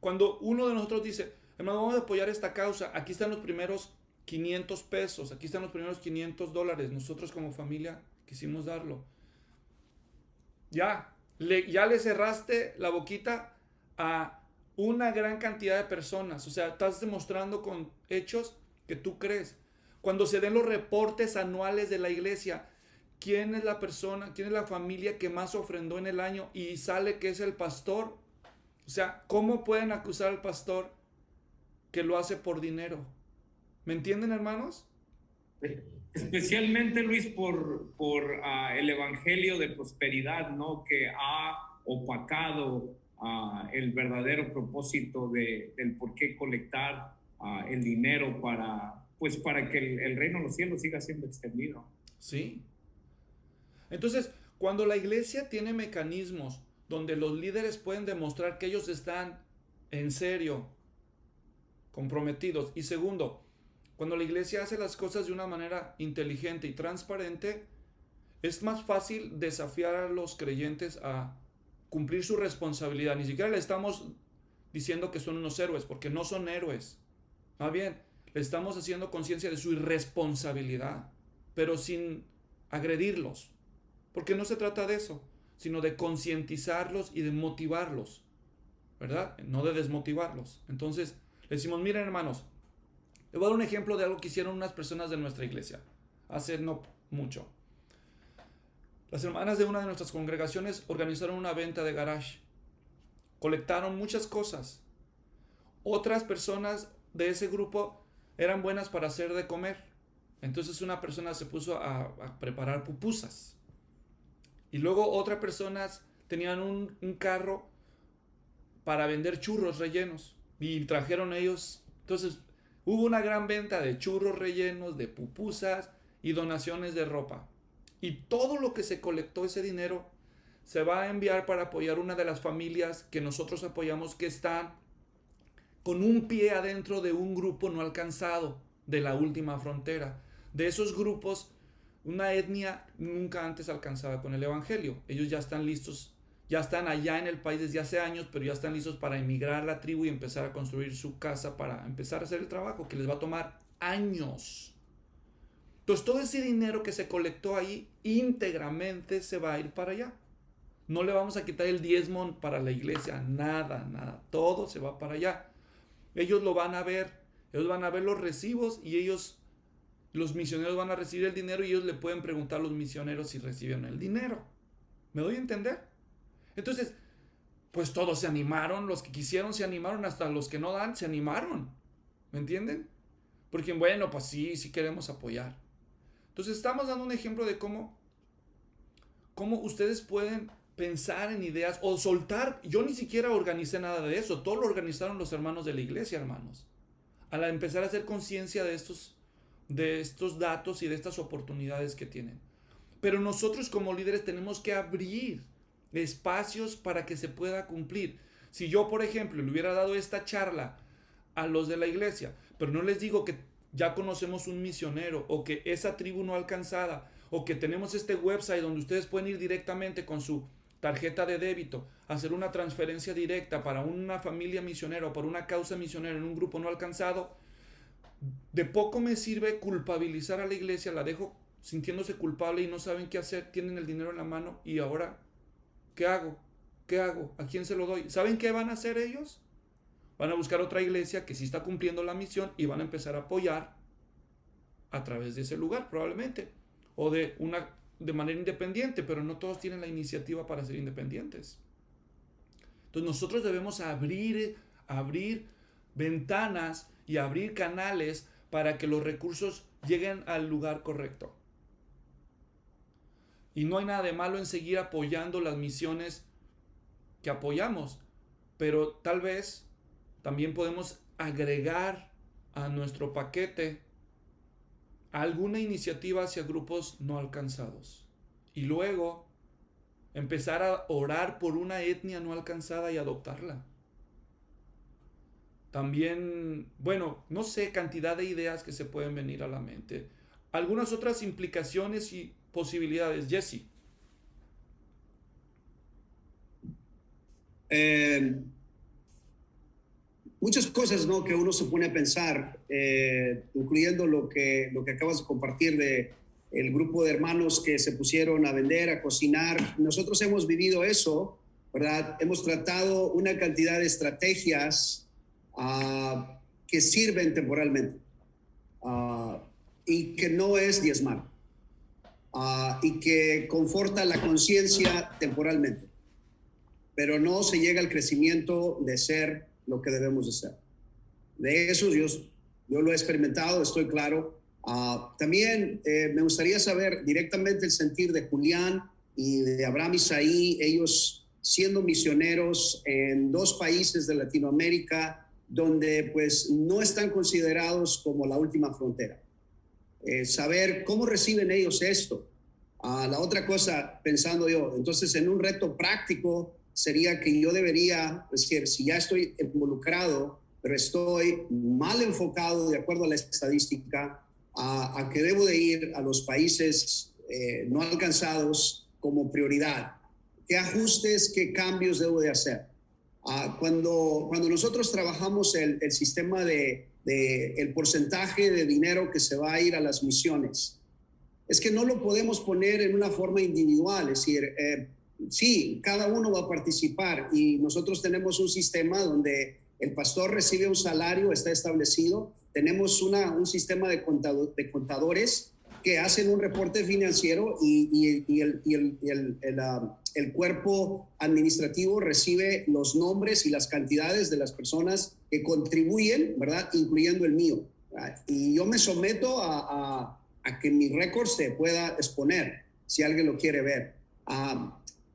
cuando uno de nosotros dice, hermano, vamos a apoyar esta causa, aquí están los primeros 500 pesos, aquí están los primeros $500, nosotros como familia quisimos darlo. Ya le cerraste la boquita a una gran cantidad de personas, o sea, estás demostrando con hechos que tú crees. Cuando se den los reportes anuales de la iglesia, ¿quién es la persona, quién es la familia que más ofrendó en el año? Y sale que es el pastor. O sea, ¿cómo pueden acusar al pastor que lo hace por dinero? ¿Me entienden, hermanos? Especialmente, Luis, por el evangelio de prosperidad, ¿no? Que ha opacado el verdadero propósito del por qué colectar el dinero para que el reino de los cielos siga siendo extendido. Sí. Entonces, cuando la iglesia tiene mecanismos donde los líderes pueden demostrar que ellos están en serio comprometidos, y segundo, cuando la iglesia hace las cosas de una manera inteligente y transparente, es más fácil desafiar a los creyentes a cumplir su responsabilidad. Ni siquiera le estamos diciendo que son unos héroes, porque no son héroes. Más bien, le estamos haciendo conciencia de su irresponsabilidad, pero sin agredirlos. Porque no se trata de eso, sino de concientizarlos y de motivarlos, ¿verdad? No de desmotivarlos. Entonces, le decimos, miren hermanos, les voy a dar un ejemplo de algo que hicieron unas personas de nuestra iglesia, hace no mucho. Las hermanas de una de nuestras congregaciones organizaron una venta de garage. Colectaron muchas cosas. Otras personas de ese grupo eran buenas para hacer de comer. Entonces una persona se puso a preparar pupusas. Y luego otras personas tenían un carro para vender churros rellenos. Y trajeron ellos. Entonces hubo una gran venta de churros rellenos, de pupusas y donaciones de ropa. Y todo lo que se colectó, ese dinero, se va a enviar para apoyar una de las familias que nosotros apoyamos que están con un pie adentro de un grupo no alcanzado de la última frontera. De esos grupos, una etnia nunca antes alcanzada con el evangelio. Ellos ya están listos ya están allá en el país desde hace años, pero ya están listos para emigrar a la tribu y empezar a construir su casa para empezar a hacer el trabajo que les va a tomar años. Entonces todo ese dinero que se colectó ahí íntegramente se va a ir para allá. No le vamos a quitar el diezmo para la iglesia, nada, nada. Todo se va para allá. Ellos lo van a ver, ellos van a ver los recibos y ellos, los misioneros van a recibir el dinero y ellos le pueden preguntar a los misioneros si recibieron el dinero. ¿Me doy a entender? Entonces, pues todos se animaron, los que quisieron se animaron, hasta los que no dan se animaron. ¿Me entienden? Porque bueno, pues sí queremos apoyar. Entonces estamos dando un ejemplo de cómo ustedes pueden pensar en ideas o soltar. Yo ni siquiera organicé nada de eso, todo lo organizaron los hermanos de la iglesia, hermanos. Al empezar a hacer conciencia de estos datos y de estas oportunidades que tienen. Pero nosotros como líderes tenemos que abrir espacios para que se pueda cumplir. Si yo, por ejemplo, le hubiera dado esta charla a los de la iglesia, pero no les digo que ya conocemos un misionero o que esa tribu no alcanzada o que tenemos este website donde ustedes pueden ir directamente con su tarjeta de débito, hacer una transferencia directa para una familia misionera o para una causa misionera en un grupo no alcanzado, de poco me sirve culpabilizar a la iglesia, la dejo sintiéndose culpable y no saben qué hacer, tienen el dinero en la mano y ahora, ¿qué hago? ¿Qué hago? ¿A quién se lo doy? ¿Saben qué van a hacer ellos? Van a buscar otra iglesia que sí está cumpliendo la misión y van a empezar a apoyar a través de ese lugar probablemente, o de manera independiente, pero no todos tienen la iniciativa para ser independientes. Entonces nosotros debemos abrir ventanas y abrir canales para que los recursos lleguen al lugar correcto. Y no hay nada de malo en seguir apoyando las misiones que apoyamos, pero tal vez también podemos agregar a nuestro paquete alguna iniciativa hacia grupos no alcanzados. Y luego empezar a orar por una etnia no alcanzada y adoptarla. También, bueno, no sé, cantidad de ideas que se pueden venir a la mente. Algunas otras implicaciones y posibilidades. Jesse. Muchas cosas, ¿no?, que uno se pone a pensar, incluyendo lo que acabas de compartir de el grupo de hermanos que se pusieron a vender, a cocinar. Nosotros hemos vivido eso, ¿verdad? Hemos tratado una cantidad de estrategias que sirven temporalmente y que no es diezmar y que conforta la conciencia temporalmente, pero no se llega al crecimiento de ser lo que debemos de ser. De eso yo lo he experimentado, estoy claro. También me gustaría saber directamente el sentir de Julián y de Abraham Isaí, ellos siendo misioneros en 2 países de Latinoamérica donde pues no están considerados como la última frontera. Saber cómo reciben ellos esto. La otra cosa, pensando yo, entonces en un reto práctico sería que yo debería, es decir, si ya estoy involucrado, pero estoy mal enfocado de acuerdo a la estadística, a que debo de ir a los países no alcanzados como prioridad. ¿Qué ajustes, qué cambios debo de hacer? Cuando nosotros trabajamos el sistema de el porcentaje de dinero que se va a ir a las misiones, es que no lo podemos poner en una forma individual, es decir, sí, cada uno va a participar y nosotros tenemos un sistema donde el pastor recibe un salario, está establecido. Tenemos un sistema de contadores que hacen un reporte financiero y el cuerpo administrativo recibe los nombres y las cantidades de las personas que contribuyen, ¿verdad? Incluyendo el mío, ¿verdad? Y yo me someto a que mi récord se pueda exponer si alguien lo quiere ver.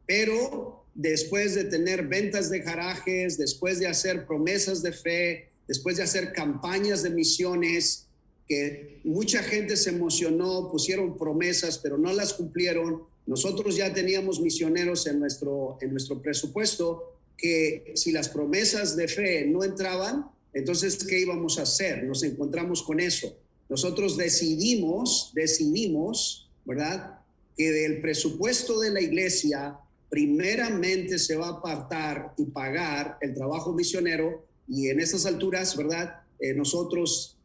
Pero después de tener ventas de garajes, después de hacer promesas de fe, después de hacer campañas de misiones, que mucha gente se emocionó, pusieron promesas, pero no las cumplieron. Nosotros ya teníamos misioneros en nuestro presupuesto que si las promesas de fe no entraban, entonces, ¿qué íbamos a hacer? Nos encontramos con eso. Nosotros decidimos, ¿verdad?, que del presupuesto de la iglesia primeramente se va a apartar y pagar el trabajo misionero, y en esas alturas, ¿verdad? Nosotros,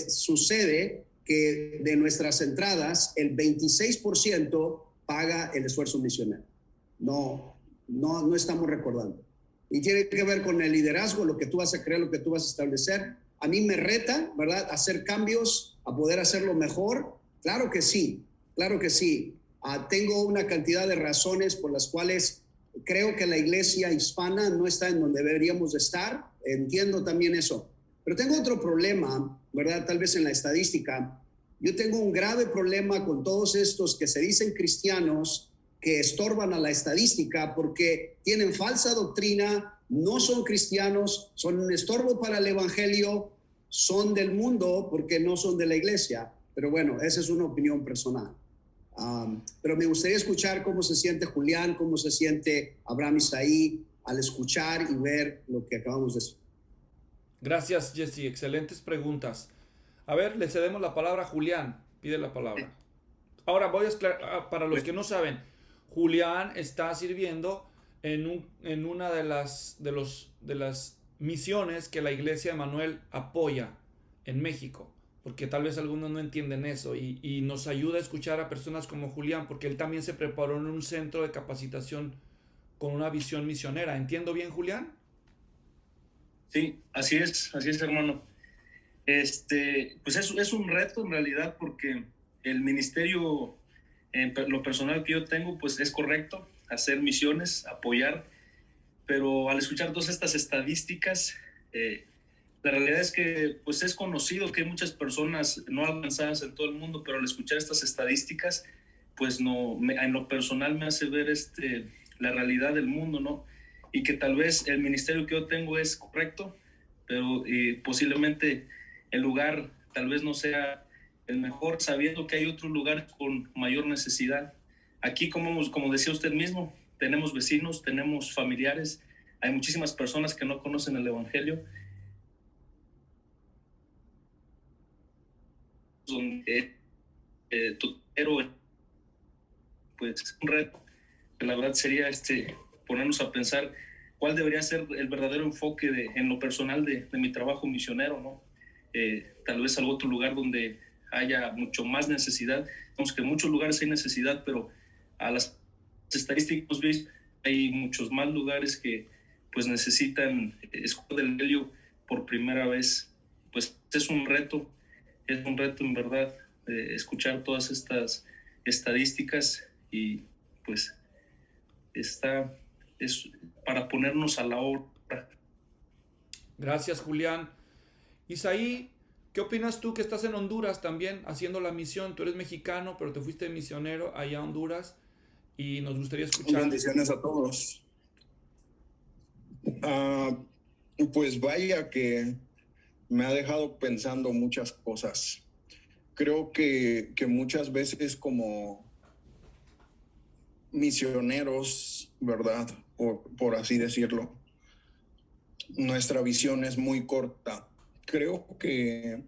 sucede que de nuestras entradas, el 26% paga el esfuerzo misionero. No estamos recordando. Y tiene que ver con el liderazgo, lo que tú vas a crear, lo que tú vas a establecer. A mí me reta, ¿verdad?, hacer cambios, a poder hacerlo mejor. Claro que sí, claro que sí. Tengo una cantidad de razones por las cuales creo que la iglesia hispana no está en donde deberíamos de estar. Entiendo también eso. Pero tengo otro problema, ¿verdad? Tal vez en la estadística. Yo tengo un grave problema con todos estos que se dicen cristianos, que estorban a la estadística porque tienen falsa doctrina, no son cristianos, son un estorbo para el evangelio, son del mundo porque no son de la iglesia. Pero bueno, esa es una opinión personal. Pero me gustaría escuchar cómo se siente Julián, cómo se siente Abraham Isaí al escuchar y ver lo que acabamos de decir. Gracias, Jesse. Excelentes preguntas. A ver, le cedemos la palabra a Julián. Pide la palabra. Ahora voy a aclarar, para los que no saben, Julián está sirviendo en una de las misiones que la Iglesia de Manuel apoya en México, porque tal vez algunos no entienden eso, y nos ayuda a escuchar a personas como Julián, porque él también se preparó en un centro de capacitación con una visión misionera. ¿Entiendo bien, Julián? Sí, así es, hermano. Pues es un reto en realidad, porque el ministerio, lo personal que yo tengo, pues es correcto, hacer misiones, apoyar, pero al escuchar todas estas estadísticas, la realidad es que pues es conocido que hay muchas personas no alcanzadas en todo el mundo, pero al escuchar estas estadísticas, pues en lo personal me hace ver la realidad del mundo, ¿no? Y que tal vez el ministerio que yo tengo es correcto, pero posiblemente el lugar tal vez no sea el mejor, sabiendo que hay otros lugares con mayor necesidad. Aquí, como decía usted mismo, tenemos vecinos, tenemos familiares, hay muchísimas personas que no conocen el evangelio, donde tutero, pues un reto. La verdad sería ponernos a pensar cuál debería ser el verdadero enfoque en lo personal de mi trabajo misionero, ¿no? Tal vez algún otro lugar donde haya mucho más necesidad. Vemos que en muchos lugares hay necesidad, pero a las estadísticas hay muchos más lugares que pues necesitan escuchar el evangelio por primera vez. Pues es un reto en verdad escuchar todas estas estadísticas, y pues es para ponernos a la obra. Gracias, Julián. Isaí, ¿qué opinas tú que estás en Honduras también haciendo la misión? Tú eres mexicano, pero te fuiste misionero allá a Honduras y nos gustaría escuchar. Bendiciones a todos. Pues vaya que me ha dejado pensando muchas cosas. Creo que muchas veces como misioneros, ¿verdad? Por así decirlo, nuestra visión es muy corta. Creo que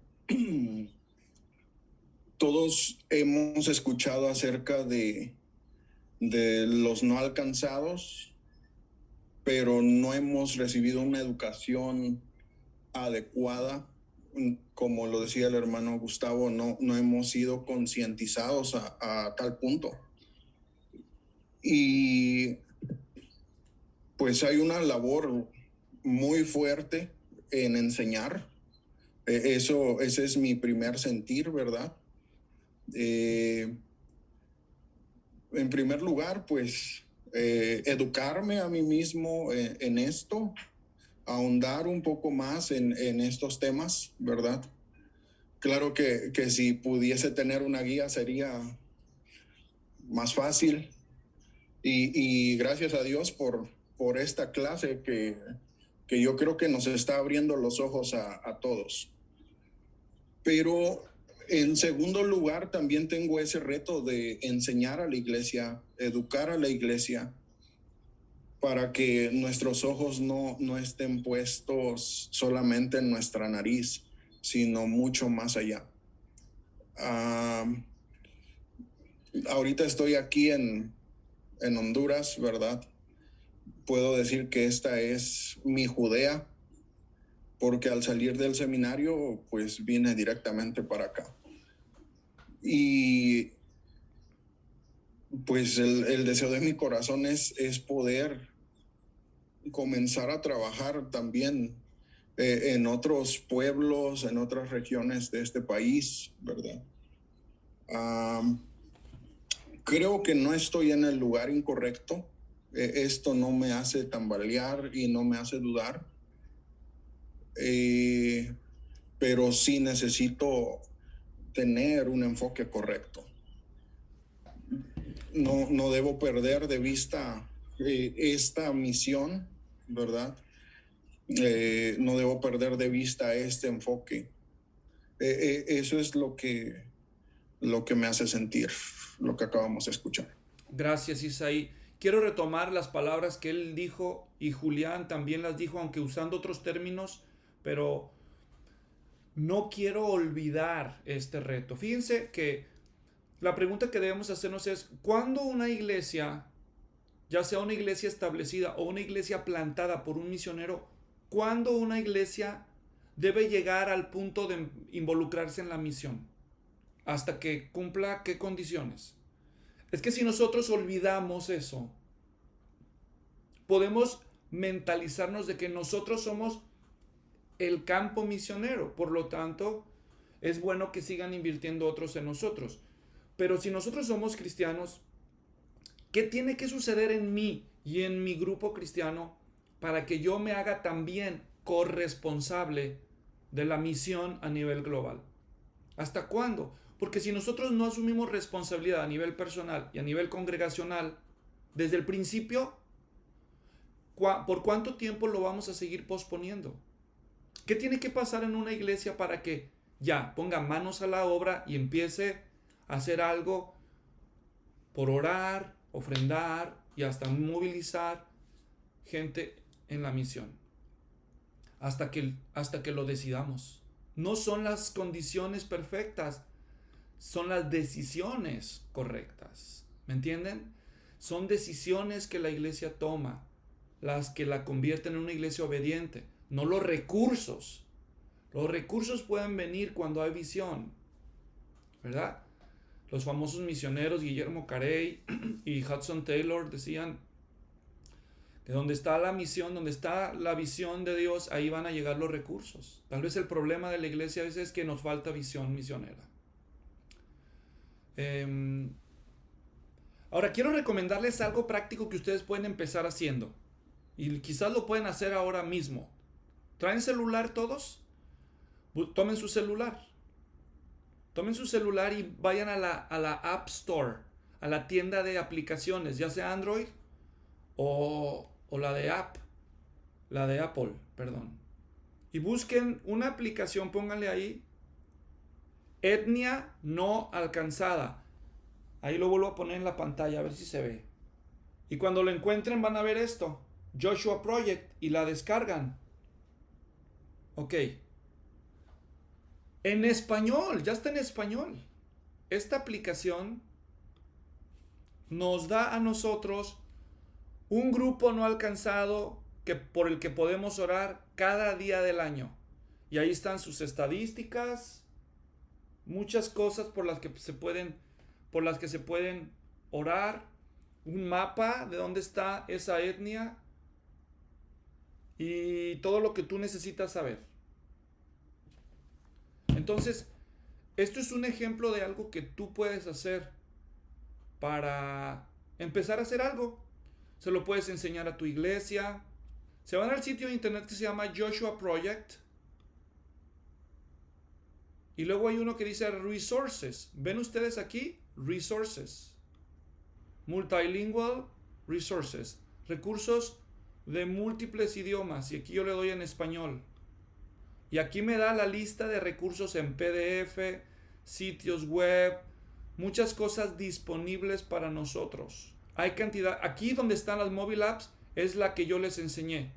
todos hemos escuchado acerca de los no alcanzados, pero no hemos recibido una educación adecuada. Como lo decía el hermano Gustavo, no hemos sido concientizados a tal punto. Y pues hay una labor muy fuerte en enseñar. Ese es mi primer sentir, ¿verdad? En primer lugar, pues educarme a mí mismo en esto, ahondar un poco más en estos temas, ¿verdad? Claro que si pudiese tener una guía sería más fácil, y gracias a Dios por esta clase que yo creo que nos está abriendo los ojos a todos. Pero en segundo lugar, también tengo ese reto de enseñar a la iglesia, educar a la iglesia, para que nuestros ojos no estén puestos solamente en nuestra nariz, sino mucho más allá. Ahorita estoy aquí en en Honduras, ¿verdad? Puedo decir que esta es mi Judea, porque al salir del seminario, pues vine directamente para acá. Y pues el deseo de mi corazón es poder comenzar a trabajar también en otros pueblos, en otras regiones de este país, ¿verdad? Creo que no estoy en el lugar incorrecto. Esto no me hace tambalear y no me hace dudar. Pero sí necesito tener un enfoque correcto. No debo perder de vista esta misión, ¿verdad? No debo perder de vista este enfoque. Eso es lo que me hace sentir, lo que acabamos de escuchar. Gracias, Isaí. Quiero retomar las palabras que él dijo y Julián también las dijo, aunque usando otros términos, pero no quiero olvidar este reto. Fíjense que la pregunta que debemos hacernos es, ¿cuándo una iglesia, ya sea una iglesia establecida o una iglesia plantada por un misionero, cuándo una iglesia debe llegar al punto de involucrarse en la misión? ¿Hasta que cumpla qué condiciones? Es que si nosotros olvidamos eso, podemos mentalizarnos de que nosotros somos el campo misionero. Por lo tanto, es bueno que sigan invirtiendo otros en nosotros. Pero si nosotros somos cristianos, ¿qué tiene que suceder en mí y en mi grupo cristiano para que yo me haga también corresponsable de la misión a nivel global? ¿Hasta cuándo? Porque si nosotros no asumimos responsabilidad a nivel personal y a nivel congregacional, desde el principio, ¿por cuánto tiempo lo vamos a seguir posponiendo? ¿Qué tiene que pasar en una iglesia para que ya ponga manos a la obra y empiece a hacer algo por orar, ofrendar y hasta movilizar gente en la misión? Hasta que lo decidamos. No son las condiciones perfectas, son las decisiones correctas. ¿Me entienden? Son decisiones que la iglesia toma, las que la convierten en una iglesia obediente, no los recursos. Los recursos pueden venir cuando hay visión, ¿verdad? Los famosos misioneros Guillermo Carey y Hudson Taylor decían que donde está la misión, donde está la visión de Dios, ahí van a llegar los recursos. Tal vez el problema de la iglesia a veces es que nos falta visión misionera. Ahora quiero recomendarles algo práctico que ustedes pueden empezar haciendo. Y quizás lo pueden hacer ahora mismo. ¿Traen celular todos? Tomen su celular. Tomen su celular y vayan a la App Store, a la tienda de aplicaciones, ya sea Android o la de Apple, perdón. Y busquen una aplicación, pónganle ahí, etnia no alcanzada. Ahí lo vuelvo a poner en la pantalla, a ver si se ve. Y cuando lo encuentren van a ver esto, Joshua Project, y la descargan. Ok. En español, ya está en español. Esta aplicación nos da a nosotros un grupo no alcanzado por el que podemos orar cada día del año. Y ahí están sus estadísticas, muchas cosas por las que se pueden orar, un mapa de dónde está esa etnia y todo lo que tú necesitas saber. Entonces, esto es un ejemplo de algo que tú puedes hacer para empezar a hacer algo. Se lo puedes enseñar a tu iglesia. Se van al sitio de internet que se llama Joshua Project. Y luego hay uno que dice Resources. ¿Ven ustedes aquí? Resources. Multilingual Resources. Recursos de múltiples idiomas. Y aquí yo le doy en español. Y aquí me da la lista de recursos en PDF, sitios web, muchas cosas disponibles para nosotros. Hay cantidad. Aquí donde están las mobile apps es la que yo les enseñé.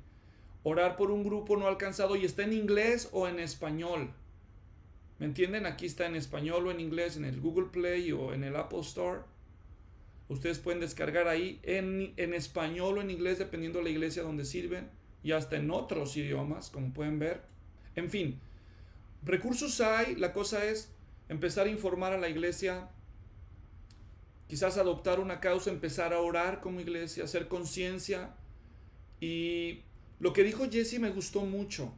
Orar por un grupo no alcanzado, y está en inglés o en español. ¿Me entienden? Aquí está en español o en inglés, en el Google Play o en el Apple Store. Ustedes pueden descargar ahí en español o en inglés, dependiendo de la iglesia donde sirven, y hasta en otros idiomas, como pueden ver. En fin, recursos hay, la cosa es empezar a informar a la iglesia, quizás adoptar una causa, empezar a orar como iglesia, hacer conciencia. Y lo que dijo Jesse me gustó mucho,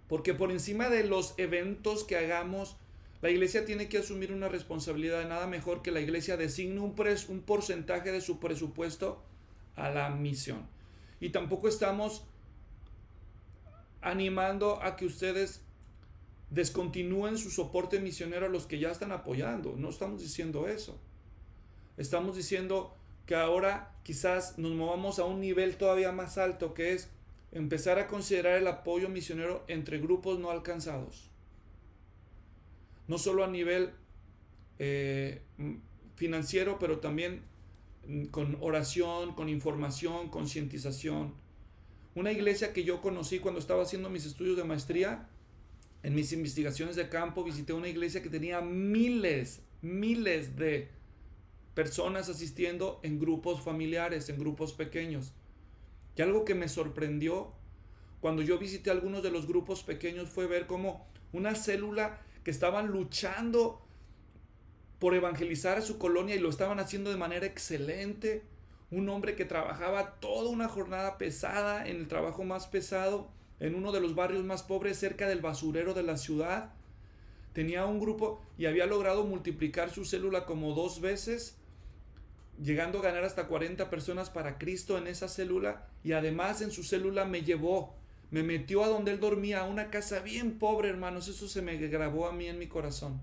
porque por encima de los eventos que hagamos, la iglesia tiene que asumir una responsabilidad. Nada mejor que la iglesia designe un porcentaje de su presupuesto a la misión. Y tampoco estamos animando a que ustedes descontinúen su soporte misionero a los que ya están apoyando. No estamos diciendo eso. Estamos diciendo que ahora quizás nos movamos a un nivel todavía más alto, que es empezar a considerar el apoyo misionero entre grupos no alcanzados. No solo a nivel financiero, pero también con oración, con información, concientización. Una iglesia que yo conocí cuando estaba haciendo mis estudios de maestría, en mis investigaciones de campo, visité una iglesia que tenía miles de personas asistiendo en grupos familiares, en grupos pequeños. Y algo que me sorprendió cuando yo visité algunos de los grupos pequeños fue ver cómo una célula que estaban luchando por evangelizar a su colonia y lo estaban haciendo de manera excelente. Un hombre que trabajaba toda una jornada pesada, en el trabajo más pesado, en uno de los barrios más pobres, cerca del basurero de la ciudad. Tenía un grupo y había logrado multiplicar su célula como 2 veces, llegando a ganar hasta 40 personas para Cristo en esa célula. Y además en su célula me metió a donde él dormía, a una casa bien pobre, hermanos. Eso se me grabó a mí en mi corazón.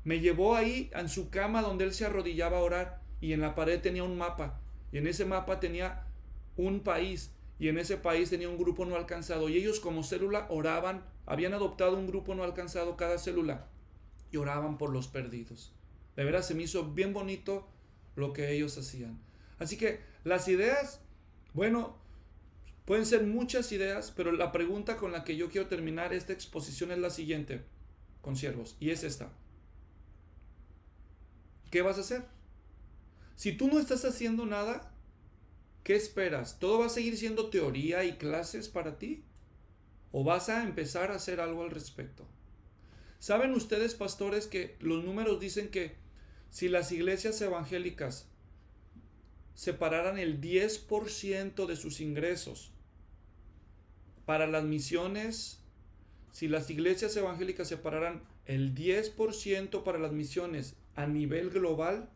Me llevó ahí en su cama donde él se arrodillaba a orar, y en la pared tenía un mapa, y en ese mapa tenía un país, y en ese país tenía un grupo no alcanzado, y ellos como célula oraban, habían adoptado un grupo no alcanzado cada célula, y oraban por los perdidos. De veras se me hizo bien bonito lo que ellos hacían. Así que las ideas, bueno, pueden ser muchas ideas, pero la pregunta con la que yo quiero terminar esta exposición es la siguiente, consiervos, y es esta: ¿qué vas a hacer? Si tú no estás haciendo nada, ¿qué esperas? ¿Todo va a seguir siendo teoría y clases para ti? ¿O vas a empezar a hacer algo al respecto? ¿Saben ustedes, pastores, que los números dicen que si las iglesias evangélicas separaran el 10% de sus ingresos para las misiones, si las iglesias evangélicas separaran el 10% para las misiones a nivel global,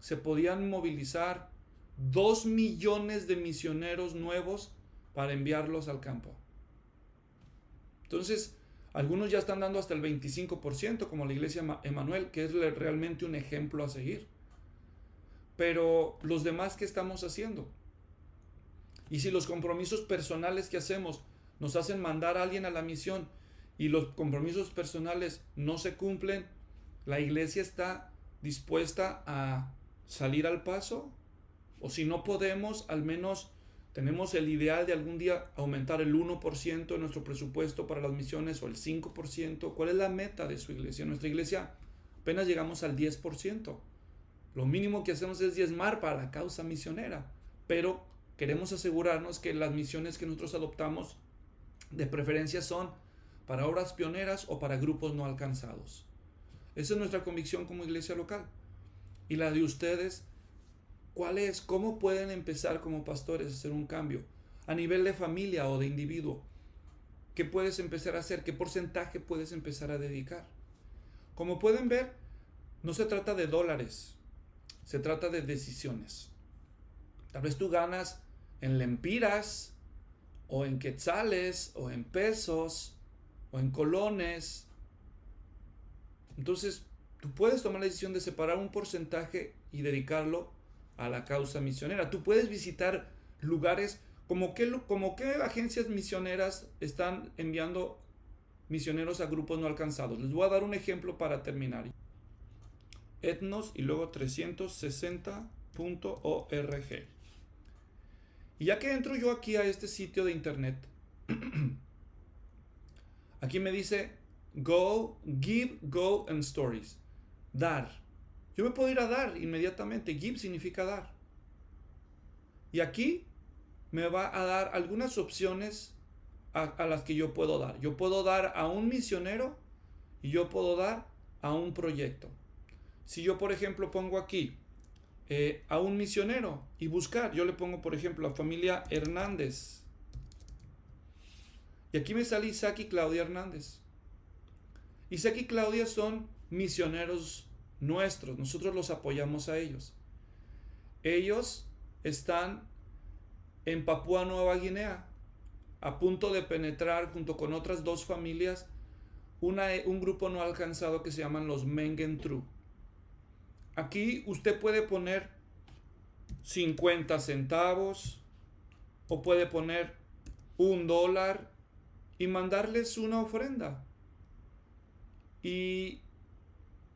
se podían movilizar 2 millones de misioneros nuevos para enviarlos al campo? Entonces, algunos ya están dando hasta el 25%, como la iglesia Emanuel, que es realmente un ejemplo a seguir. Pero los demás, ¿qué estamos haciendo? Y si los compromisos personales que hacemos nos hacen mandar a alguien a la misión y los compromisos personales no se cumplen, ¿la iglesia está dispuesta a salir al paso? O si no podemos, al menos tenemos el ideal de algún día aumentar el 1% de nuestro presupuesto para las misiones, o el 5%. ¿Cuál es la meta de su iglesia? Nuestra iglesia apenas llegamos al 10%. Lo mínimo que hacemos es diezmar para la causa misionera, pero queremos asegurarnos que las misiones que nosotros adoptamos de preferencia son para obras pioneras o para grupos no alcanzados. Esa es nuestra convicción como iglesia local. Y la de ustedes, ¿cuál es? ¿Cómo pueden empezar como pastores a hacer un cambio? A nivel de familia o de individuo, ¿qué puedes empezar a hacer? ¿Qué porcentaje puedes empezar a dedicar? Como pueden ver, no se trata de dólares, se trata de decisiones. Tal vez tú ganas en lempiras, o en quetzales, o en pesos, o en colones. Entonces, tú puedes tomar la decisión de separar un porcentaje y dedicarlo a la causa misionera. Tú puedes visitar lugares como qué agencias misioneras están enviando misioneros a grupos no alcanzados. Les voy a dar un ejemplo para terminar. Etnos y luego 360.org. Y ya que entro yo aquí a este sitio de internet, aquí me dice Go, Give, Go and Stories. Dar. Yo me puedo ir a dar inmediatamente. Give significa dar. Y aquí me va a dar algunas opciones a las que yo puedo dar. Yo puedo dar a un misionero y yo puedo dar a un proyecto. Si yo, por ejemplo, pongo aquí a un misionero y buscar, yo le pongo, por ejemplo, a familia Hernández. Y aquí me sale Isaac y Claudia Hernández. Isaac y Claudia son misioneros nuestros. Nosotros los apoyamos a ellos. Ellos están en Papúa Nueva Guinea, a punto de penetrar junto con otras 2 familias un grupo no alcanzado que se llaman los Mengen-Tru. Aquí usted puede poner 50 centavos o puede poner $1 y mandarles una ofrenda. Y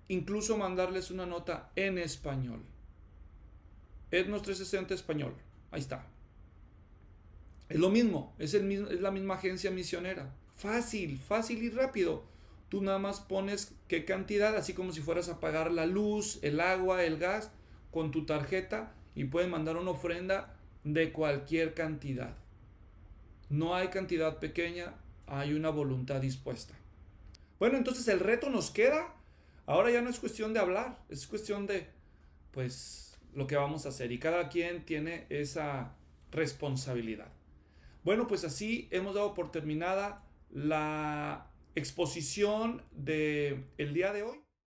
incluso mandarles una nota en español. Etnos 360 español. Ahí está. Es lo mismo, es la misma agencia misionera. Fácil, fácil y rápido. Tú nada más pones qué cantidad, así como si fueras a pagar la luz, el agua, el gas, con tu tarjeta, y puedes mandar una ofrenda de cualquier cantidad. No hay cantidad pequeña, hay una voluntad dispuesta. Bueno, entonces el reto nos queda. Ahora ya no es cuestión de hablar, es cuestión de, pues, lo que vamos a hacer. Y cada quien tiene esa responsabilidad. Bueno, pues así hemos dado por terminada la exposición del día de hoy.